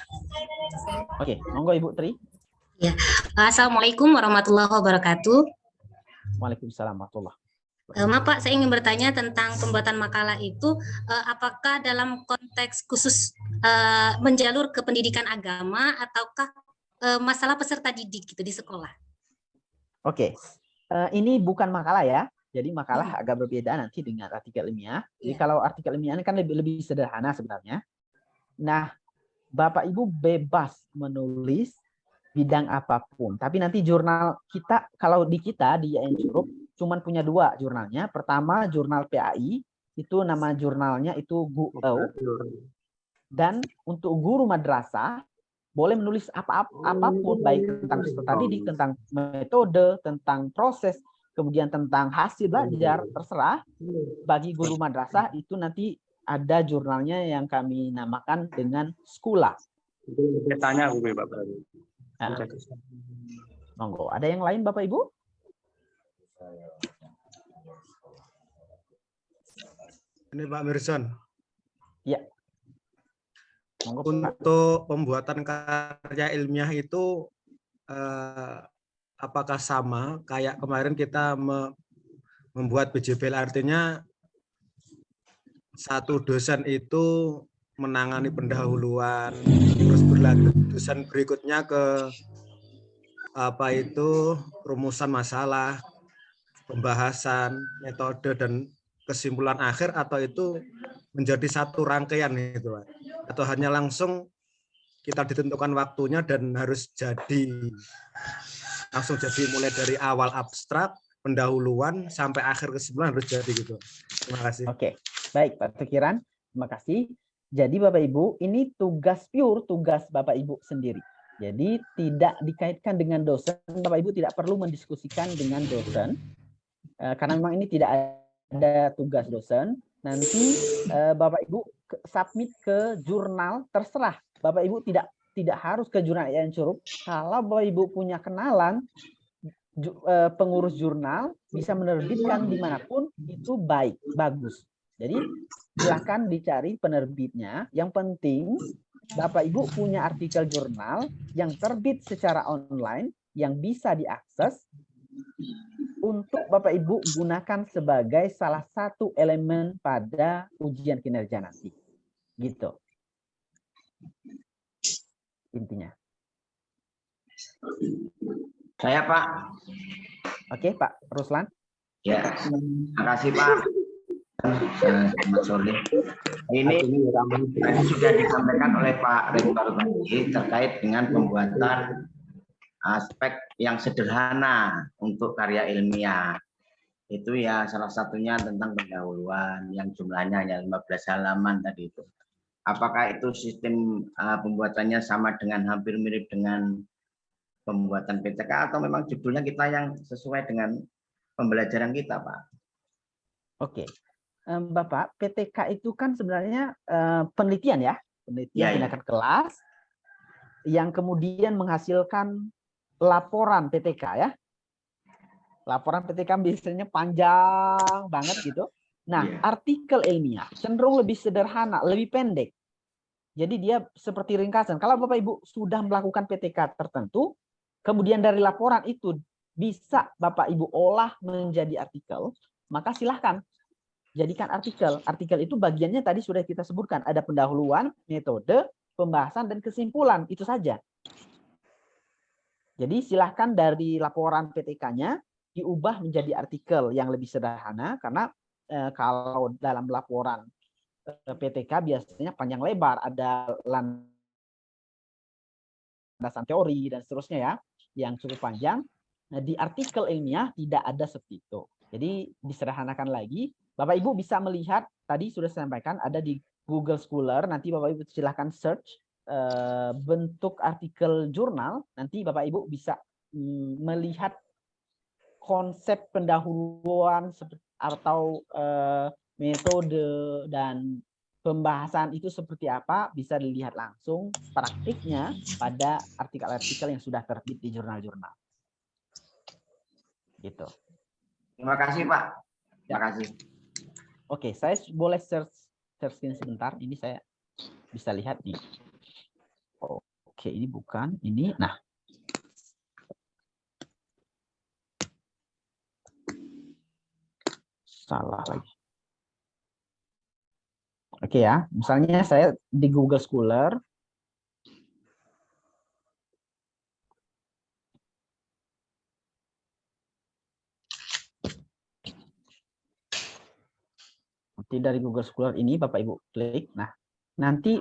Oke, monggo Ibu Tri. Ya. Assalamualaikum warahmatullahi wabarakatuh. Waalaikumsalam warahmatullahi Maaf Pak, saya ingin bertanya tentang pembuatan makalah itu, apakah dalam konteks khusus menjalur ke pendidikan agama ataukah masalah peserta didik gitu di sekolah? Oke, ini bukan makalah ya. Jadi makalah agak berbeda nanti dengan artikel ilmiah. Jadi kalau artikel ilmiah ini kan lebih sederhana sebenarnya. Nah, Bapak Ibu bebas menulis bidang apapun. Tapi nanti jurnal kita, kalau di kita di IAIN Curup cuman punya 2 jurnalnya. Pertama jurnal PAI, itu nama jurnalnya itu GUEU. Dan untuk guru madrasah boleh menulis apapun, baik tentang peserta didik, tentang metode, tentang proses, kemudian tentang hasil belajar, terserah. Bagi guru madrasah itu nanti ada jurnalnya yang kami namakan dengan Skula. Saya tanya Bapak. Monggo, ada yang lain Bapak Ibu? Ini Pak Mirson. Ya. Monggo, untuk pembuatan karya ilmiah itu apakah sama kayak kemarin kita membuat BJPL, artinya satu dosen itu menangani pendahuluan, terus berlanjut dosen berikutnya ke rumusan masalah, pembahasan, metode, dan kesimpulan akhir, atau itu menjadi satu rangkaian gitu Pak? Atau hanya langsung kita ditentukan waktunya dan harus langsung jadi mulai dari awal abstrak, pendahuluan sampai akhir kesimpulan harus jadi gitu. Terima kasih. Oke, baik Pak Tukiran, terima kasih. Jadi Bapak Ibu, ini tugas Bapak Ibu sendiri. Jadi tidak dikaitkan dengan dosen, Bapak Ibu tidak perlu mendiskusikan dengan dosen, karena memang ini tidak ada tugas dosen. Nanti Bapak Ibu submit ke jurnal, terserah. Bapak Ibu tidak harus ke jurnal IAIN Curup. Kalau Bapak Ibu punya kenalan pengurus jurnal, bisa menerbitkan dimanapun, itu bagus. Jadi silakan dicari penerbitnya. Yang penting Bapak Ibu punya artikel jurnal yang terbit secara online, yang bisa diakses untuk Bapak Ibu gunakan sebagai salah satu elemen pada ujian kinerja nanti. Gitu. Intinya. Saya Pak. Oke Pak Ruslan. Ya, terima kasih Pak. Selamat sore. Ini tadi sudah disampaikan oleh Pak Rektor tadi terkait dengan pembuatan aspek yang sederhana untuk karya ilmiah. Itu ya salah satunya tentang pendahuluan yang jumlahnya hanya 15 halaman tadi itu. Apakah itu sistem pembuatannya sama dengan hampir mirip dengan pembuatan PTK atau memang judulnya kita yang sesuai dengan pembelajaran kita, Pak? Oke. Bapak, PTK itu kan sebenarnya penelitian ya, penelitian tindakan kelas yang kemudian menghasilkan laporan PTK ya. Laporan PTK biasanya panjang banget gitu. Nah, artikel ilmiah cenderung lebih sederhana, lebih pendek. Jadi dia seperti ringkasan. Kalau Bapak Ibu sudah melakukan PTK tertentu, kemudian dari laporan itu bisa Bapak Ibu olah menjadi artikel, maka silahkan jadikan artikel. Artikel itu bagiannya tadi sudah kita sebutkan. Ada pendahuluan, metode, pembahasan, dan kesimpulan. Itu saja. Jadi silahkan dari laporan PTK-nya diubah menjadi artikel yang lebih sederhana. Karena kalau dalam laporan PTK biasanya panjang lebar. Ada landasan teori dan seterusnya ya. Yang cukup panjang. Nah, di artikel ilmiah tidak ada seperti itu. Jadi disederhanakan lagi. Bapak Ibu bisa melihat, tadi sudah saya sampaikan, ada di Google Scholar, nanti Bapak Ibu silahkan search bentuk artikel jurnal, nanti Bapak Ibu bisa melihat konsep pendahuluan atau metode dan pembahasan itu seperti apa, bisa dilihat langsung praktiknya pada artikel-artikel yang sudah terbit di jurnal-jurnal. Gitu. Terima kasih, Pak. Terima kasih. Oke, saya boleh search screen sebentar. Ini saya bisa lihat nih. Oke, ini bukan ini. Nah, salah lagi. Oke ya, misalnya saya di Google Scholar. Nanti dari Google Scholar ini Bapak Ibu klik. Nah, nanti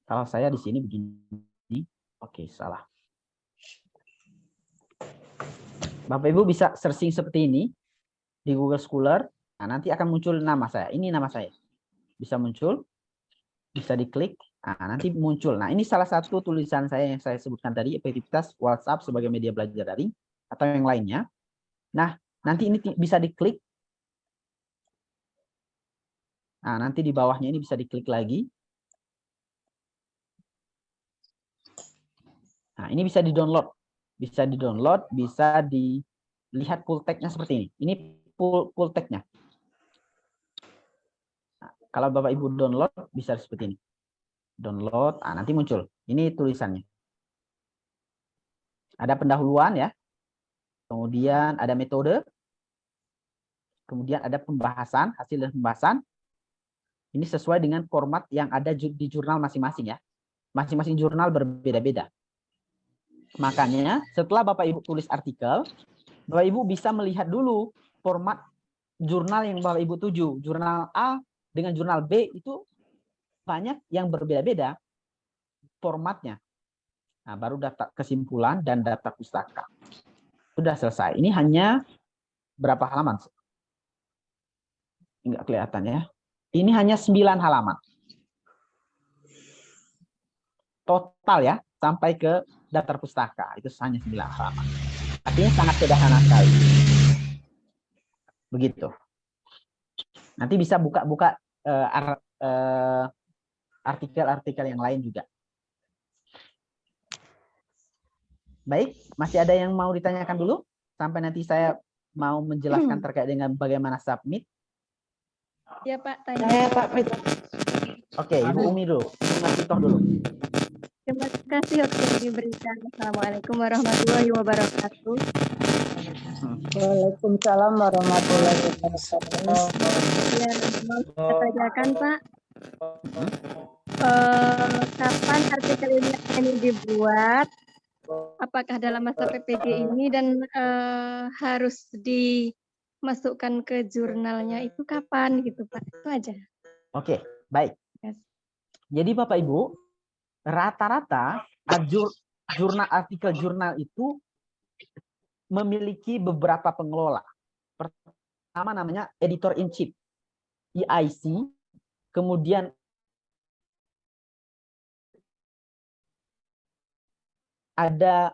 kalau saya di sini begini. Oke, salah. Bapak Ibu bisa searching seperti ini di Google Scholar. Nah, nanti akan muncul nama saya. Ini nama saya. Bisa muncul. Bisa diklik. Nah, nanti muncul. Nah, ini salah satu tulisan saya yang saya sebutkan tadi, efektivitas WhatsApp sebagai media belajar daring atau yang lainnya. Nah, nanti ini bisa diklik. Nah, nanti di bawahnya ini bisa diklik lagi. Nah, ini bisa di-download. Bisa di-download, bisa dilihat full text-nya seperti ini. Ini full text-nya. Nah, kalau Bapak Ibu download, bisa seperti ini. Download, nah, nanti muncul. Ini tulisannya. Ada pendahuluan ya. Kemudian ada metode. Kemudian ada pembahasan, hasil dan pembahasan. Ini sesuai dengan format yang ada di jurnal masing-masing ya. Masing-masing jurnal berbeda-beda. Makanya setelah Bapak Ibu tulis artikel, Bapak Ibu bisa melihat dulu format jurnal yang Bapak Ibu tuju. Jurnal A dengan jurnal B itu banyak yang berbeda-beda formatnya. Nah, baru daftar kesimpulan dan daftar pustaka. Sudah selesai. Ini hanya berapa halaman? Enggak kelihatan ya. Ini hanya 9 halaman. Total ya, sampai ke daftar pustaka. Itu hanya 9 halaman. Artinya sangat sederhana sekali. Begitu. Nanti bisa buka-buka artikel-artikel yang lain juga. Baik, masih ada yang mau ditanyakan dulu? Sampai nanti saya mau menjelaskan terkait dengan bagaimana submit. Ya Pak, tanya. Ya Pak. Oke, Ibu Umi dulu. Mas Titoh dulu. Terima kasih waktu yang diberikan. Assalamualaikum warahmatullahi wabarakatuh. Waalaikumsalam warahmatullahi wabarakatuh. Ya, mau saya tanyakan Pak, kapan artikel ini dibuat? Apakah dalam masa PPG ini dan harus dimasukkan ke jurnalnya itu kapan gitu Pak? Itu aja. Oke, baik. Jadi Bapak Ibu, rata-rata jurnal artikel jurnal itu memiliki beberapa pengelola. Pertama namanya editor in chief, EIC, kemudian ada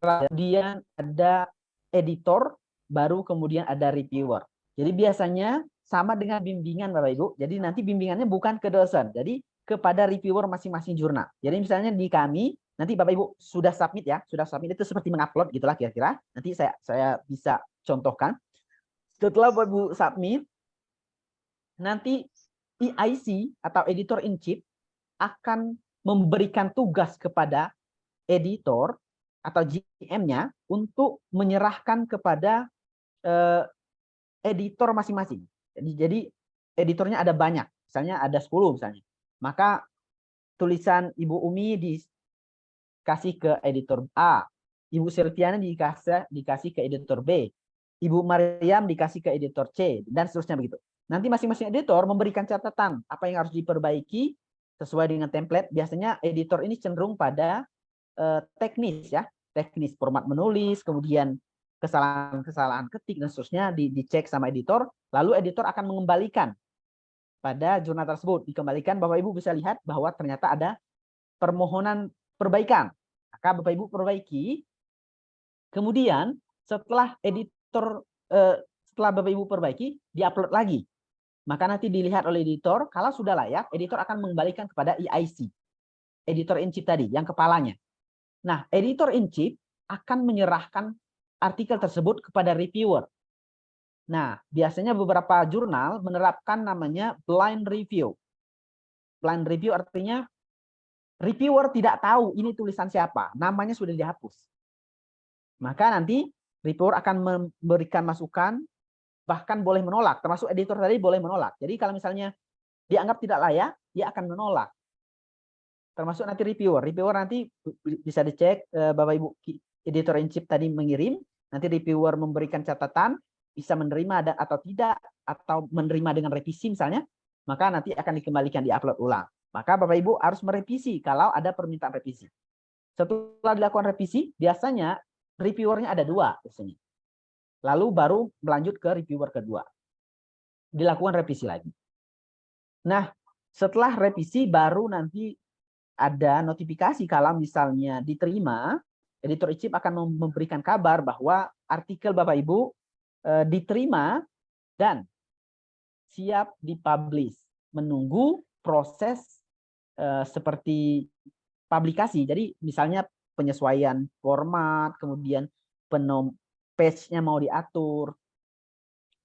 kemudian ada editor, baru kemudian ada reviewer. Jadi biasanya sama dengan bimbingan Bapak Ibu. Jadi nanti bimbingannya bukan ke dosen, jadi kepada reviewer masing-masing jurnal. Jadi misalnya di kami, nanti Bapak Ibu sudah submit ya, sudah submit itu seperti mengupload gitulah kira-kira. Nanti saya bisa contohkan. Setelah Bapak Ibu submit, nanti EIC atau editor in chief akan memberikan tugas kepada editor atau GM-nya untuk menyerahkan kepada editor masing-masing. Jadi editornya ada banyak, misalnya ada 10 misalnya. Maka tulisan Ibu Umi dikasih ke editor A, Ibu Silviana dikasih ke editor B, Ibu Mariam dikasih ke editor C, dan seterusnya begitu. Nanti masing-masing editor memberikan catatan apa yang harus diperbaiki sesuai dengan template. Biasanya editor ini cenderung pada teknis ya, teknis format menulis, kemudian kesalahan ketik dan seterusnya dicek sama editor, lalu editor akan mengembalikan pada jurnal tersebut, dikembalikan. Bapak Ibu bisa lihat bahwa ternyata ada permohonan perbaikan, maka Bapak Ibu perbaiki. Kemudian setelah setelah Bapak Ibu perbaiki, diupload lagi, maka nanti dilihat oleh editor. Kalau sudah layak, editor akan mengembalikan kepada EIC, editor in chief tadi, yang kepalanya. Nah, editor in chief akan menyerahkan artikel tersebut kepada reviewer. Nah, biasanya beberapa jurnal menerapkan namanya blind review. Blind review artinya reviewer tidak tahu ini tulisan siapa, namanya sudah dihapus. Maka nanti reviewer akan memberikan masukan, bahkan boleh menolak, termasuk editor tadi boleh menolak. Jadi kalau misalnya dianggap tidak layak, dia akan menolak. Termasuk nanti reviewer nanti bisa dicek, Bapak Ibu editor in chief tadi mengirim, nanti reviewer memberikan catatan, bisa menerima atau tidak, atau menerima dengan revisi misalnya, maka nanti akan dikembalikan, diupload ulang. Maka Bapak Ibu harus merevisi kalau ada permintaan revisi. Setelah dilakukan revisi, biasanya reviewernya ada 2 biasanya. Lalu baru melanjut ke reviewer kedua. Dilakukan revisi lagi. Nah, setelah revisi baru nanti ada notifikasi kalau misalnya diterima, editor in chief akan memberikan kabar bahwa artikel Bapak Ibu diterima dan siap dipublish. Menunggu proses seperti publikasi. Jadi misalnya penyesuaian format, kemudian page-nya mau diatur,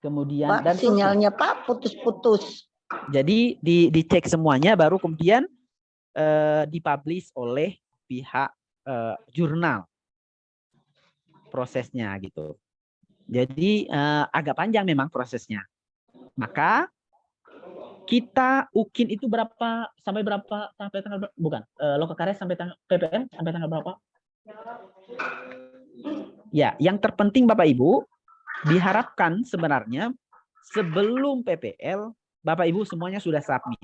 kemudian Pak, sinyalnya Pak putus-putus. Jadi dicek semuanya baru kemudian dipublish oleh pihak jurnal prosesnya gitu. Jadi agak panjang memang prosesnya. Maka kita UKIN itu sampai tanggal bukan lokakarya sampai tanggal PPL sampai tanggal berapa? Ya, yang terpenting Bapak Ibu diharapkan sebenarnya sebelum PPL Bapak Ibu semuanya sudah submit.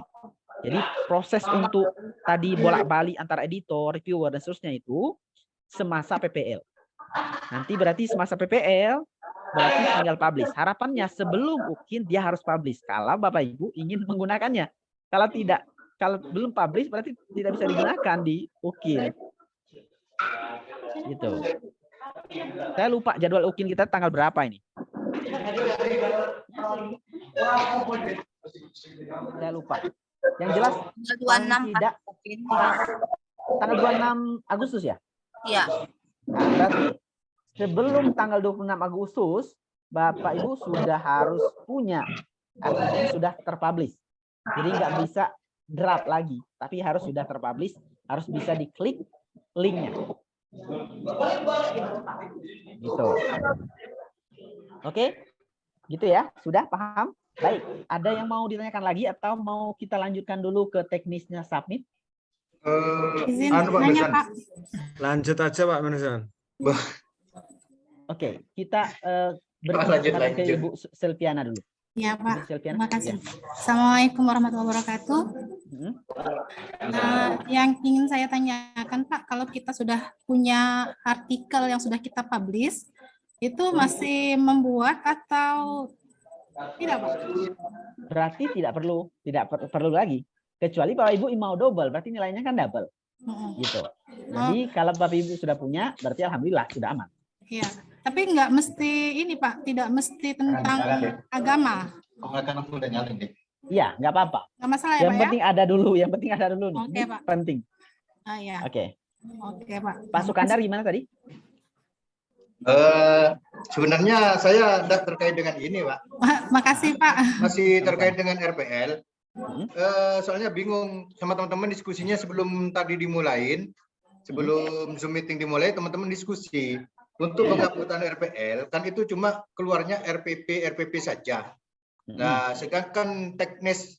Jadi proses untuk tadi bolak-balik antara editor, reviewer dan seterusnya itu semasa PPL. Nanti berarti semasa PPL berarti tinggal publish. Harapannya sebelum UKIN dia harus publish kalau Bapak Ibu ingin menggunakannya. Kalau tidak, kalau belum publish berarti tidak bisa digunakan di UKIN. Gitu. Saya lupa jadwal UKIN kita tanggal berapa ini. Saya lupa. Yang jelas tanggal 26 tanggal 26 Agustus ya? Iya. Nah, berarti sebelum tanggal 26 Agustus Bapak Ibu sudah harus punya artinya sudah terpublish. Jadi nggak bisa draft lagi, tapi harus sudah terpublish, harus bisa diklik linknya. Gitu. Oke, gitu ya, sudah paham? Baik, ada yang mau ditanyakan lagi atau mau kita lanjutkan dulu ke teknisnya submit? Izin nanya Pak. Lanjut aja Pak Menuzan. Oke, kita berbicara ke Ibu Silviana dulu. Ya Pak, Silviana. terima kasih. Ya. Assalamualaikum warahmatullahi wabarakatuh. Nah, yang ingin saya tanyakan Pak, kalau kita sudah punya artikel yang sudah kita publish, itu masih membuat atau tidak Pak? Berarti tidak perlu lagi. Kecuali Bapak Ibu mau double, berarti nilainya kan double. Gitu. Jadi kalau Bapak Ibu sudah punya, berarti alhamdulillah sudah aman. Iya. Tapi nggak mesti ini Pak, tidak mesti tentang agama. Iya, nggak apa-apa. Nggak masalah ya Yang Pak penting ada dulu, yang penting ada dulu nih. Oke, Ini Pak. penting. Iya. Oke. Oke Pak. Pak Sukandar gimana tadi? Sebenarnya saya tidak terkait dengan ini, Pak. Makasih Pak. Masih terkait dengan RPL. Soalnya bingung sama teman-teman diskusinya sebelum tadi dimulain, sebelum Zoom meeting dimulai, teman-teman diskusi. Untuk penguploadan RPL, kan itu cuma keluarnya RPP saja. Nah, sedangkan teknis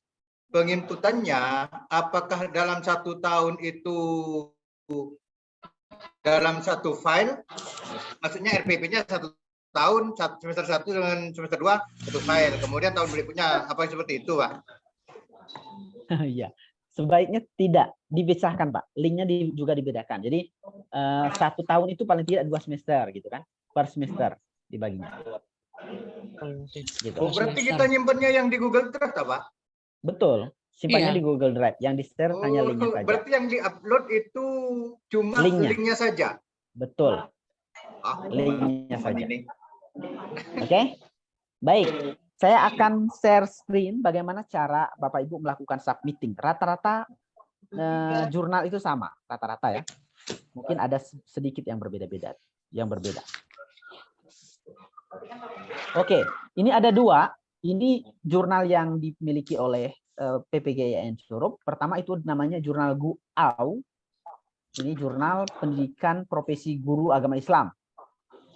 penginputannya, apakah dalam 1 tahun itu dalam satu file, maksudnya RPP-nya 1 tahun, semester 1 dengan semester 2, satu file. Kemudian tahun berikutnya, apa seperti itu, Pak? Iya, sebaiknya tidak dipisahkan, Pak. Linknya juga dibedakan. Jadi 1 tahun itu paling tidak 2 semester, gitu kan? Per semester dibaginya. Gitu. Oh, berarti kita nyimpennya yang di Google Drive, Pak? Betul. Simpannya di Google Drive. Yang di-share hanya linknya saja. Berarti yang di-upload itu cuma linknya saja? Betul. Linknya saja. Oke? Baik. Saya akan share screen bagaimana cara Bapak Ibu melakukan submitting. Rata-rata jurnal itu sama, rata-rata ya. Mungkin ada sedikit yang berbeda-beda, Oke, ini ada 2. Ini jurnal yang dimiliki oleh PPGIAIN Curup. Pertama itu namanya jurnal GUAU. Ini jurnal pendidikan profesi guru agama Islam.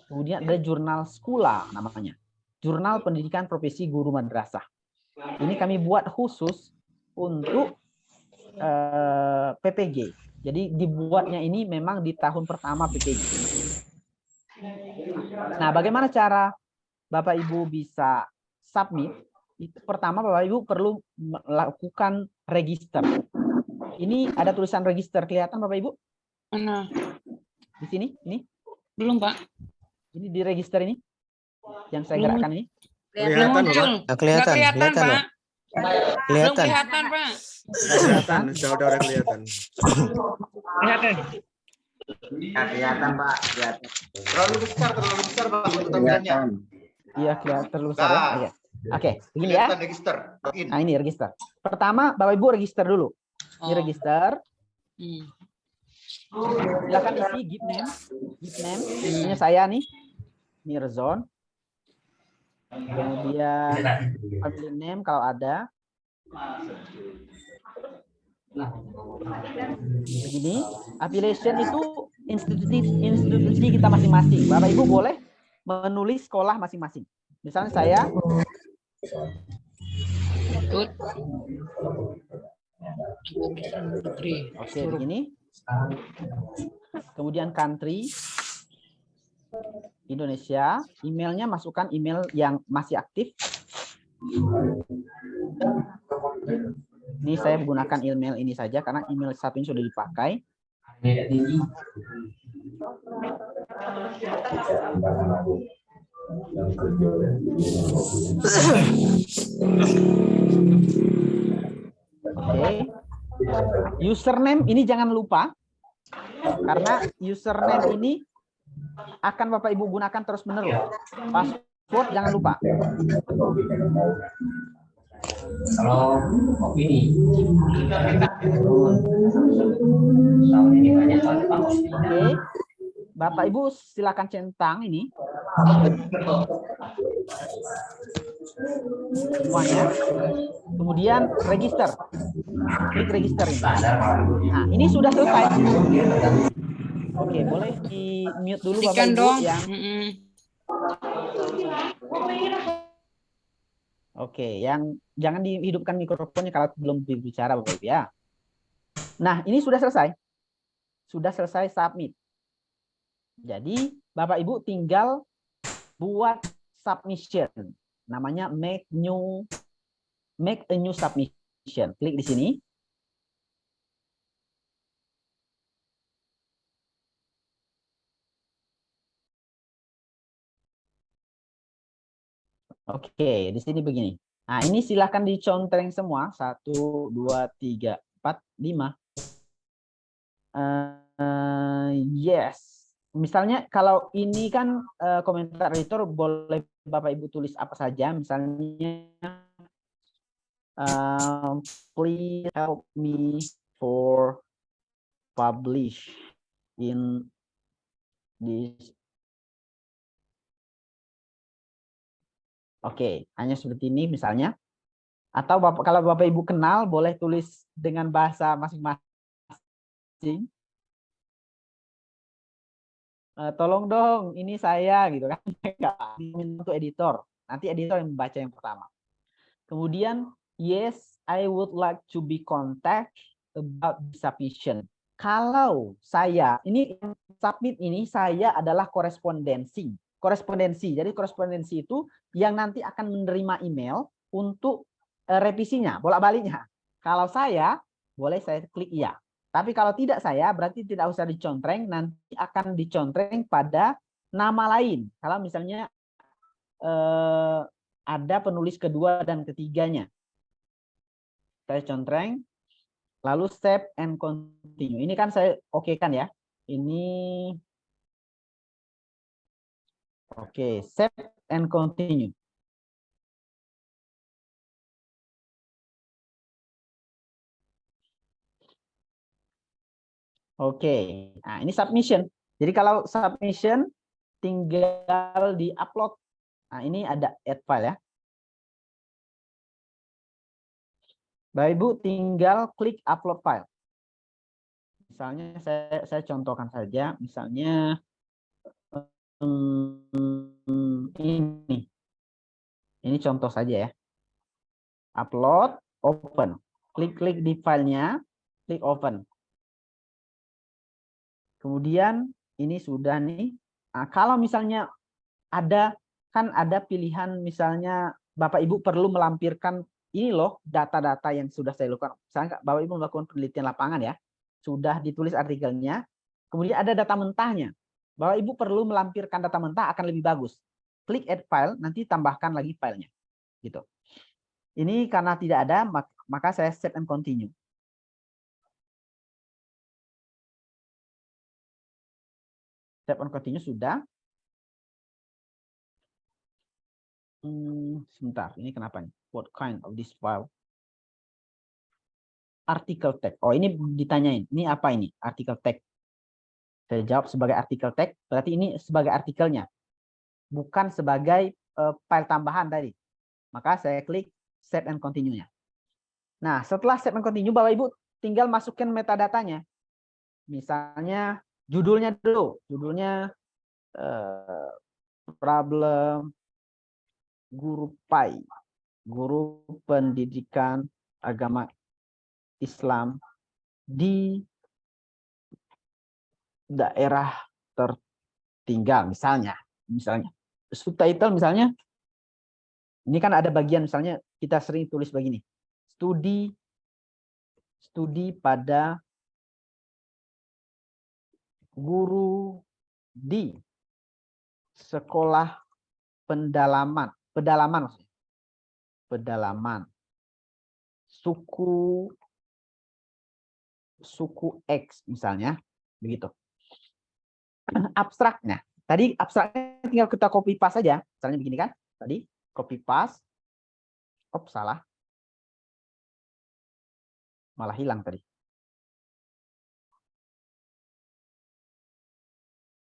Kemudian ada jurnal Skula namanya. Jurnal pendidikan profesi guru madrasah. Ini kami buat khusus untuk PPG. Jadi dibuatnya ini memang di tahun pertama PPG. Nah, bagaimana cara Bapak Ibu bisa submit? Pertama, Bapak Ibu perlu melakukan register. Ini ada tulisan register, kelihatan Bapak Ibu? Mana? Di sini, ini? Belum, Pak. Ini di register ini, yang saya gerakkan ini. Kelihatan, Pak. Kelihatan, Pak. Belum kelihatan, Pak. Kelihatan, sudah kelihatan. Kelihatan. Kelihatan, Pak. Kelihatan. Terlalu besar, Pak, untuk tampilannya. Iya, kelihatan terlalu besar ya. Oke. Oke, begini ya. Register. Nah, ini register. Pertama, Bapak Ibu register dulu. Ini register. Silakan isi give name. Ini saya nih. Mirzon. Kemudian family name kalau ada. Begini, affiliation itu institusi kita masing-masing. Bapak Ibu boleh menulis sekolah masing-masing. Misalnya saya Oke, begini. Kemudian country Indonesia, emailnya masukkan email yang masih aktif. Ini saya menggunakan email ini saja karena email satu ini sudah dipakai. Oke. Username ini jangan lupa karena username ini akan Bapak Ibu gunakan terus-menerus. Password jangan lupa. Kalau ini Oke. Bapak Ibu silakan centang ini. Semuanya. Kemudian register. Klik register ini. Nah, ini sudah selesai. Oke, boleh di mute dulu Bapak Ibu yang Oke, yang jangan dihidupkan mikrofonnya kalau belum berbicara Bapak Ibu ya. Nah, ini sudah selesai. Sudah selesai submit. Jadi, Bapak Ibu tinggal buat submission. Namanya make a new submission. Klik di sini. Oke, di sini begini. Nah, ini silahkan dicontreng semua. 1, 2, 3, 4, 5. Yes. Misalnya kalau ini kan komentar editor boleh Bapak Ibu tulis apa saja. Misalnya please help me for publish in this. Oke, hanya seperti ini misalnya. Atau kalau Bapak Ibu kenal boleh tulis dengan bahasa masing-masing. Tolong dong, ini saya gitu kan. Untuk editor. Nanti editor yang membaca yang pertama. Kemudian, yes, I would like to be contact about the submission. Kalau saya, ini submit ini saya adalah korespondensi. Jadi korespondensi itu yang nanti akan menerima email untuk revisinya, bolak-baliknya. Kalau saya, boleh saya klik iya. Tapi kalau tidak saya, berarti tidak usah dicontreng, nanti akan dicontreng pada nama lain. Kalau misalnya ada penulis kedua dan ketiganya. Saya contreng, lalu save and continue. Ini kan saya oke kan ya. Ini oke, save and continue. Oke, nah ini submission. Jadi kalau submission tinggal di-upload. Nah ini ada add file ya. Bapak Ibu tinggal klik upload file. Misalnya saya contohkan saja, misalnya ini contoh saja ya. Upload, open. Klik di filenya, klik open. Kemudian ini sudah nih. Nah, kalau misalnya ada pilihan misalnya Bapak Ibu perlu melampirkan ini loh data-data yang sudah saya lakukan. Misalnya Bapak Ibu melakukan penelitian lapangan ya, sudah ditulis artikelnya. Kemudian ada data mentahnya. Bapak Ibu perlu melampirkan data mentah akan lebih bagus. Klik add file, nanti tambahkan lagi filenya. Gitu. Ini karena tidak ada, maka saya save and continue. Save and continue sudah. Sebentar, ini kenapa nih? What kind of this file? Artikel tag. Oh, ini ditanyain. Ini apa ini? Artikel tag. Saya jawab sebagai artikel tag. Berarti ini sebagai artikelnya. Bukan sebagai file tambahan tadi. Maka saya klik save and continue-nya. Nah, setelah save and continue, Bapak Ibu tinggal masukkan metadata-nya. Misalnya judulnya dulu. Judulnya problem guru PAI, guru pendidikan agama Islam di daerah tertinggal misalnya. Subtitle misalnya, ini kan ada bagian misalnya kita sering tulis begini, studi pada guru di sekolah pedalaman suku X misalnya begitu. Abstraknya tadi tinggal kita copy paste saja, misalnya begini kan, tadi copy paste. Salah, malah hilang tadi.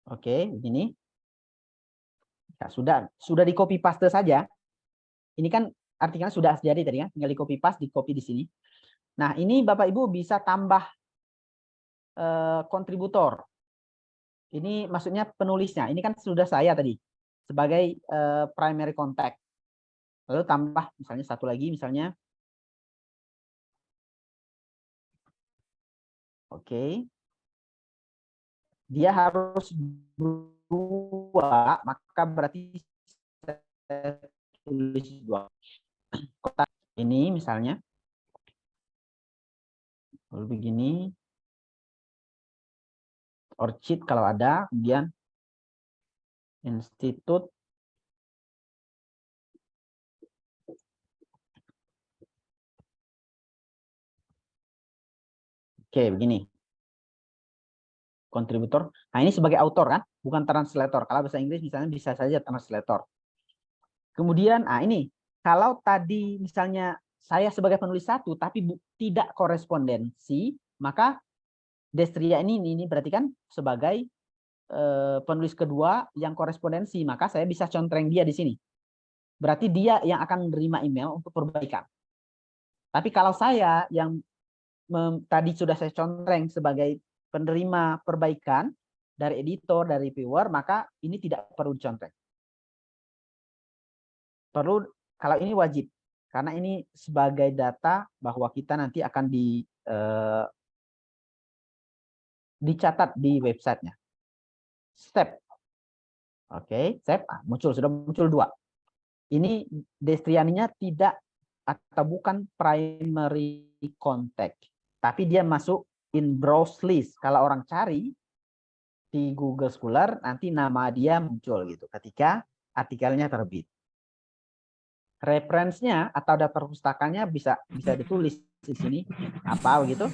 Oke, begini. Nah, sudah di copy paste saja. Ini kan artikelnya sudah jadi tadi kan, tinggal di copy paste, di copy di sini. Nah, ini Bapak Ibu bisa tambah kontributor. Ini maksudnya penulisnya. Ini kan sudah saya tadi sebagai primary contact. Lalu tambah misalnya satu lagi misalnya. Oke. Dia harus dua, maka berarti saya tulis dua. Kotak ini misalnya. Lalu begini. Orchid kalau ada, kemudian institut oke begini. kontributor. Nah, ini sebagai autor kan, bukan translator. Kalau bahasa Inggris misalnya bisa saja translator. Kemudian, ini kalau tadi misalnya saya sebagai penulis satu tapi tidak korespondensi, maka Destria ini berarti kan sebagai penulis kedua yang korespondensi, maka saya bisa contreng dia di sini. Berarti dia yang akan menerima email untuk perbaikan. Tapi kalau saya yang tadi sudah saya contreng sebagai penerima perbaikan dari editor, dari reviewer, maka ini tidak perlu dicontreng. Perlu, kalau ini wajib, karena ini sebagai data bahwa kita nanti akan dicatat di websitenya. Step. Oke, step. Sudah muncul 2. Ini Destrianinya tidak atau bukan primary contact, tapi dia masuk in browse list. Kalau orang cari di Google Scholar, nanti nama dia muncul gitu ketika artikelnya terbit. Referensinya atau daftar pustakanya bisa ditulis di sini apa gitu.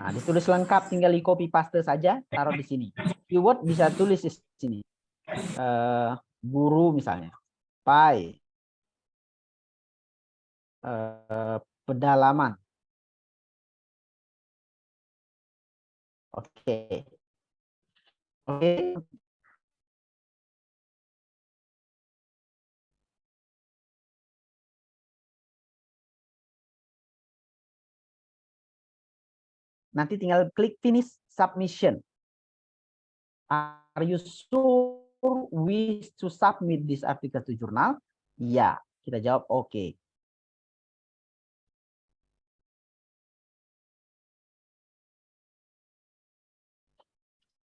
Nah, ditulis lengkap, tinggal di copy paste saja, taruh di sini. Keyword bisa tulis di sini. Guru misalnya. Pai. Pedalaman. Oke. Nanti tinggal klik finish submission. Are you sure wish to submit this article to jurnal? Ya, kita jawab oke.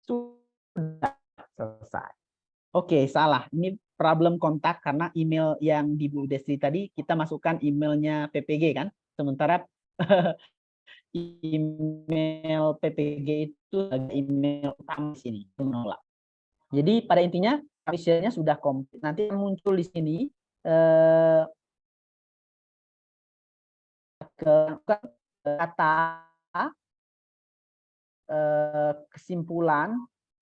Sudah selesai. Oke, salah. Ini problem kontak karena email yang di Bu Destri tadi kita masukkan emailnya PPG kan. Sementara email PPG itu email utama sini menolak. Jadi pada intinya misalnya sudah komplit. Nanti muncul di sini kata kesimpulan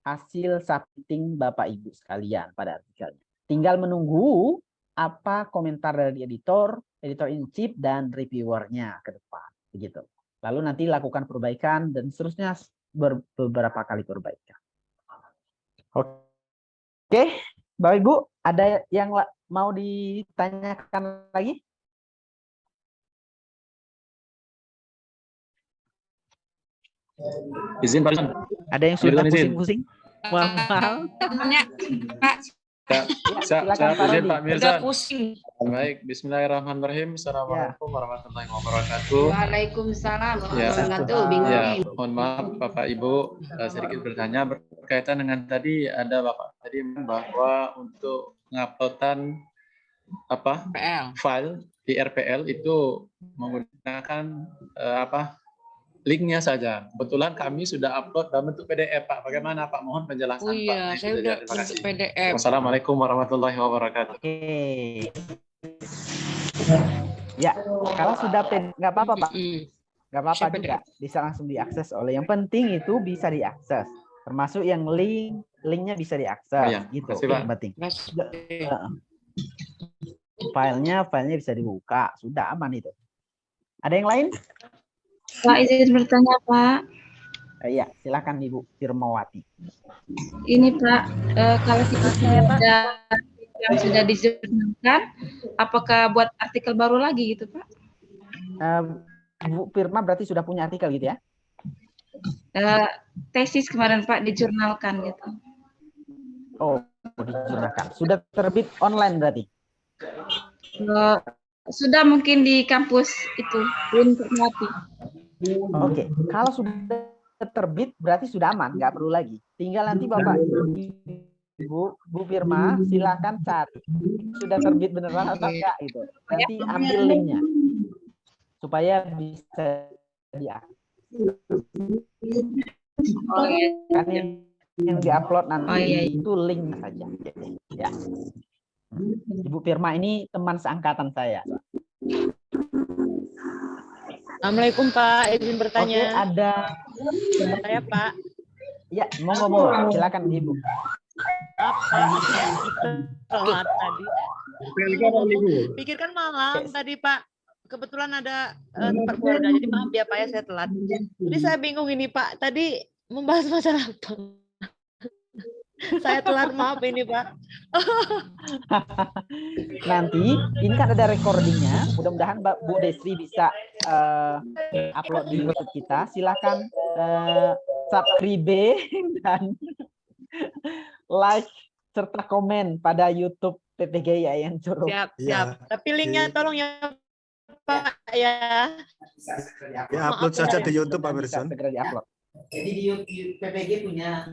hasil submitting Bapak Ibu sekalian pada artikelnya. Tinggal menunggu apa komentar dari editor in chief dan reviewernya ke depan, begitu. Lalu nanti lakukan perbaikan dan seterusnya beberapa kali perbaikan. Oke, Bapak Ibu, ada yang mau ditanyakan lagi? Izin Pak. Ada yang sudah pusing-pusing? Mohon Pak. Saya izin Pak Mirzan. Baik, bismillahirrahmanirrahim. Assalamualaikum warahmatullahi wabarakatuh. Waalaikumsalam warahmatullahi wabarakatuh. Ya, mohon maaf Bapak Ibu, sedikit bertanya berkaitan dengan tadi ada Bapak tadi bahwa untuk penguploadan file di RPL itu menggunakan linknya saja. Kebetulan kami sudah upload dalam bentuk PDF, Pak. Bagaimana, Pak? Mohon penjelasan, Pak. Oh iya, saya sudah bentuk PDF. Wassalamualaikum warahmatullahi wabarakatuh. Oke. Ya, kalau sudah nggak apa-apa, Pak. Nggak apa-apa juga. Bisa langsung diakses oleh. Yang penting itu bisa diakses. Termasuk yang linknya bisa diakses. Ya, gitu. Kasih, yang penting. Filenya bisa dibuka. Sudah aman itu. Ada yang lain? Pak, izin bertanya, Pak. Iya, silakan Ibu Firmawati. Ini Pak, kalau kita ada yang sudah dijurnalkan, apakah buat artikel baru lagi gitu, Pak? Bu Firma berarti sudah punya artikel gitu ya? Tesis kemarin Pak dijurnalkan gitu. Oh, dijurnalkan. Sudah terbit online berarti? Sudah mungkin di kampus itu, Firmawati. Oke, kalau sudah terbit berarti sudah aman, nggak perlu lagi. Tinggal nanti Bapak Bu Firma silakan cari sudah terbit beneran atau enggak gitu. Nanti ambil linknya supaya bisa diakses. Kan yang diupload nanti itu link saja. Ya. Ibu Firma ini teman seangkatan saya. Assalamualaikum Pak, izin bertanya. Oke, ada saya Pak. Ya, monggo, silakan Ibu. Telat tadi. Pikirkan malam tadi Pak. Kebetulan ada tempat keluarga, jadi maaf ya Pak ya saya telat. Jadi saya bingung ini Pak, tadi membahas masalah apa? Saya telat, maaf ini Pak. Nanti ini kan ada recordingnya. Mudah-mudahan Bu Desri bisa upload di YouTube kita. Silakan subscribe dan like serta komen pada YouTube PPG Yayan Juru. Siap, siap. Tapi linknya tolong ya Pak ya. Ya upload saja di YouTube Pak Mirson. Segera diupload. Jadi di PPG punya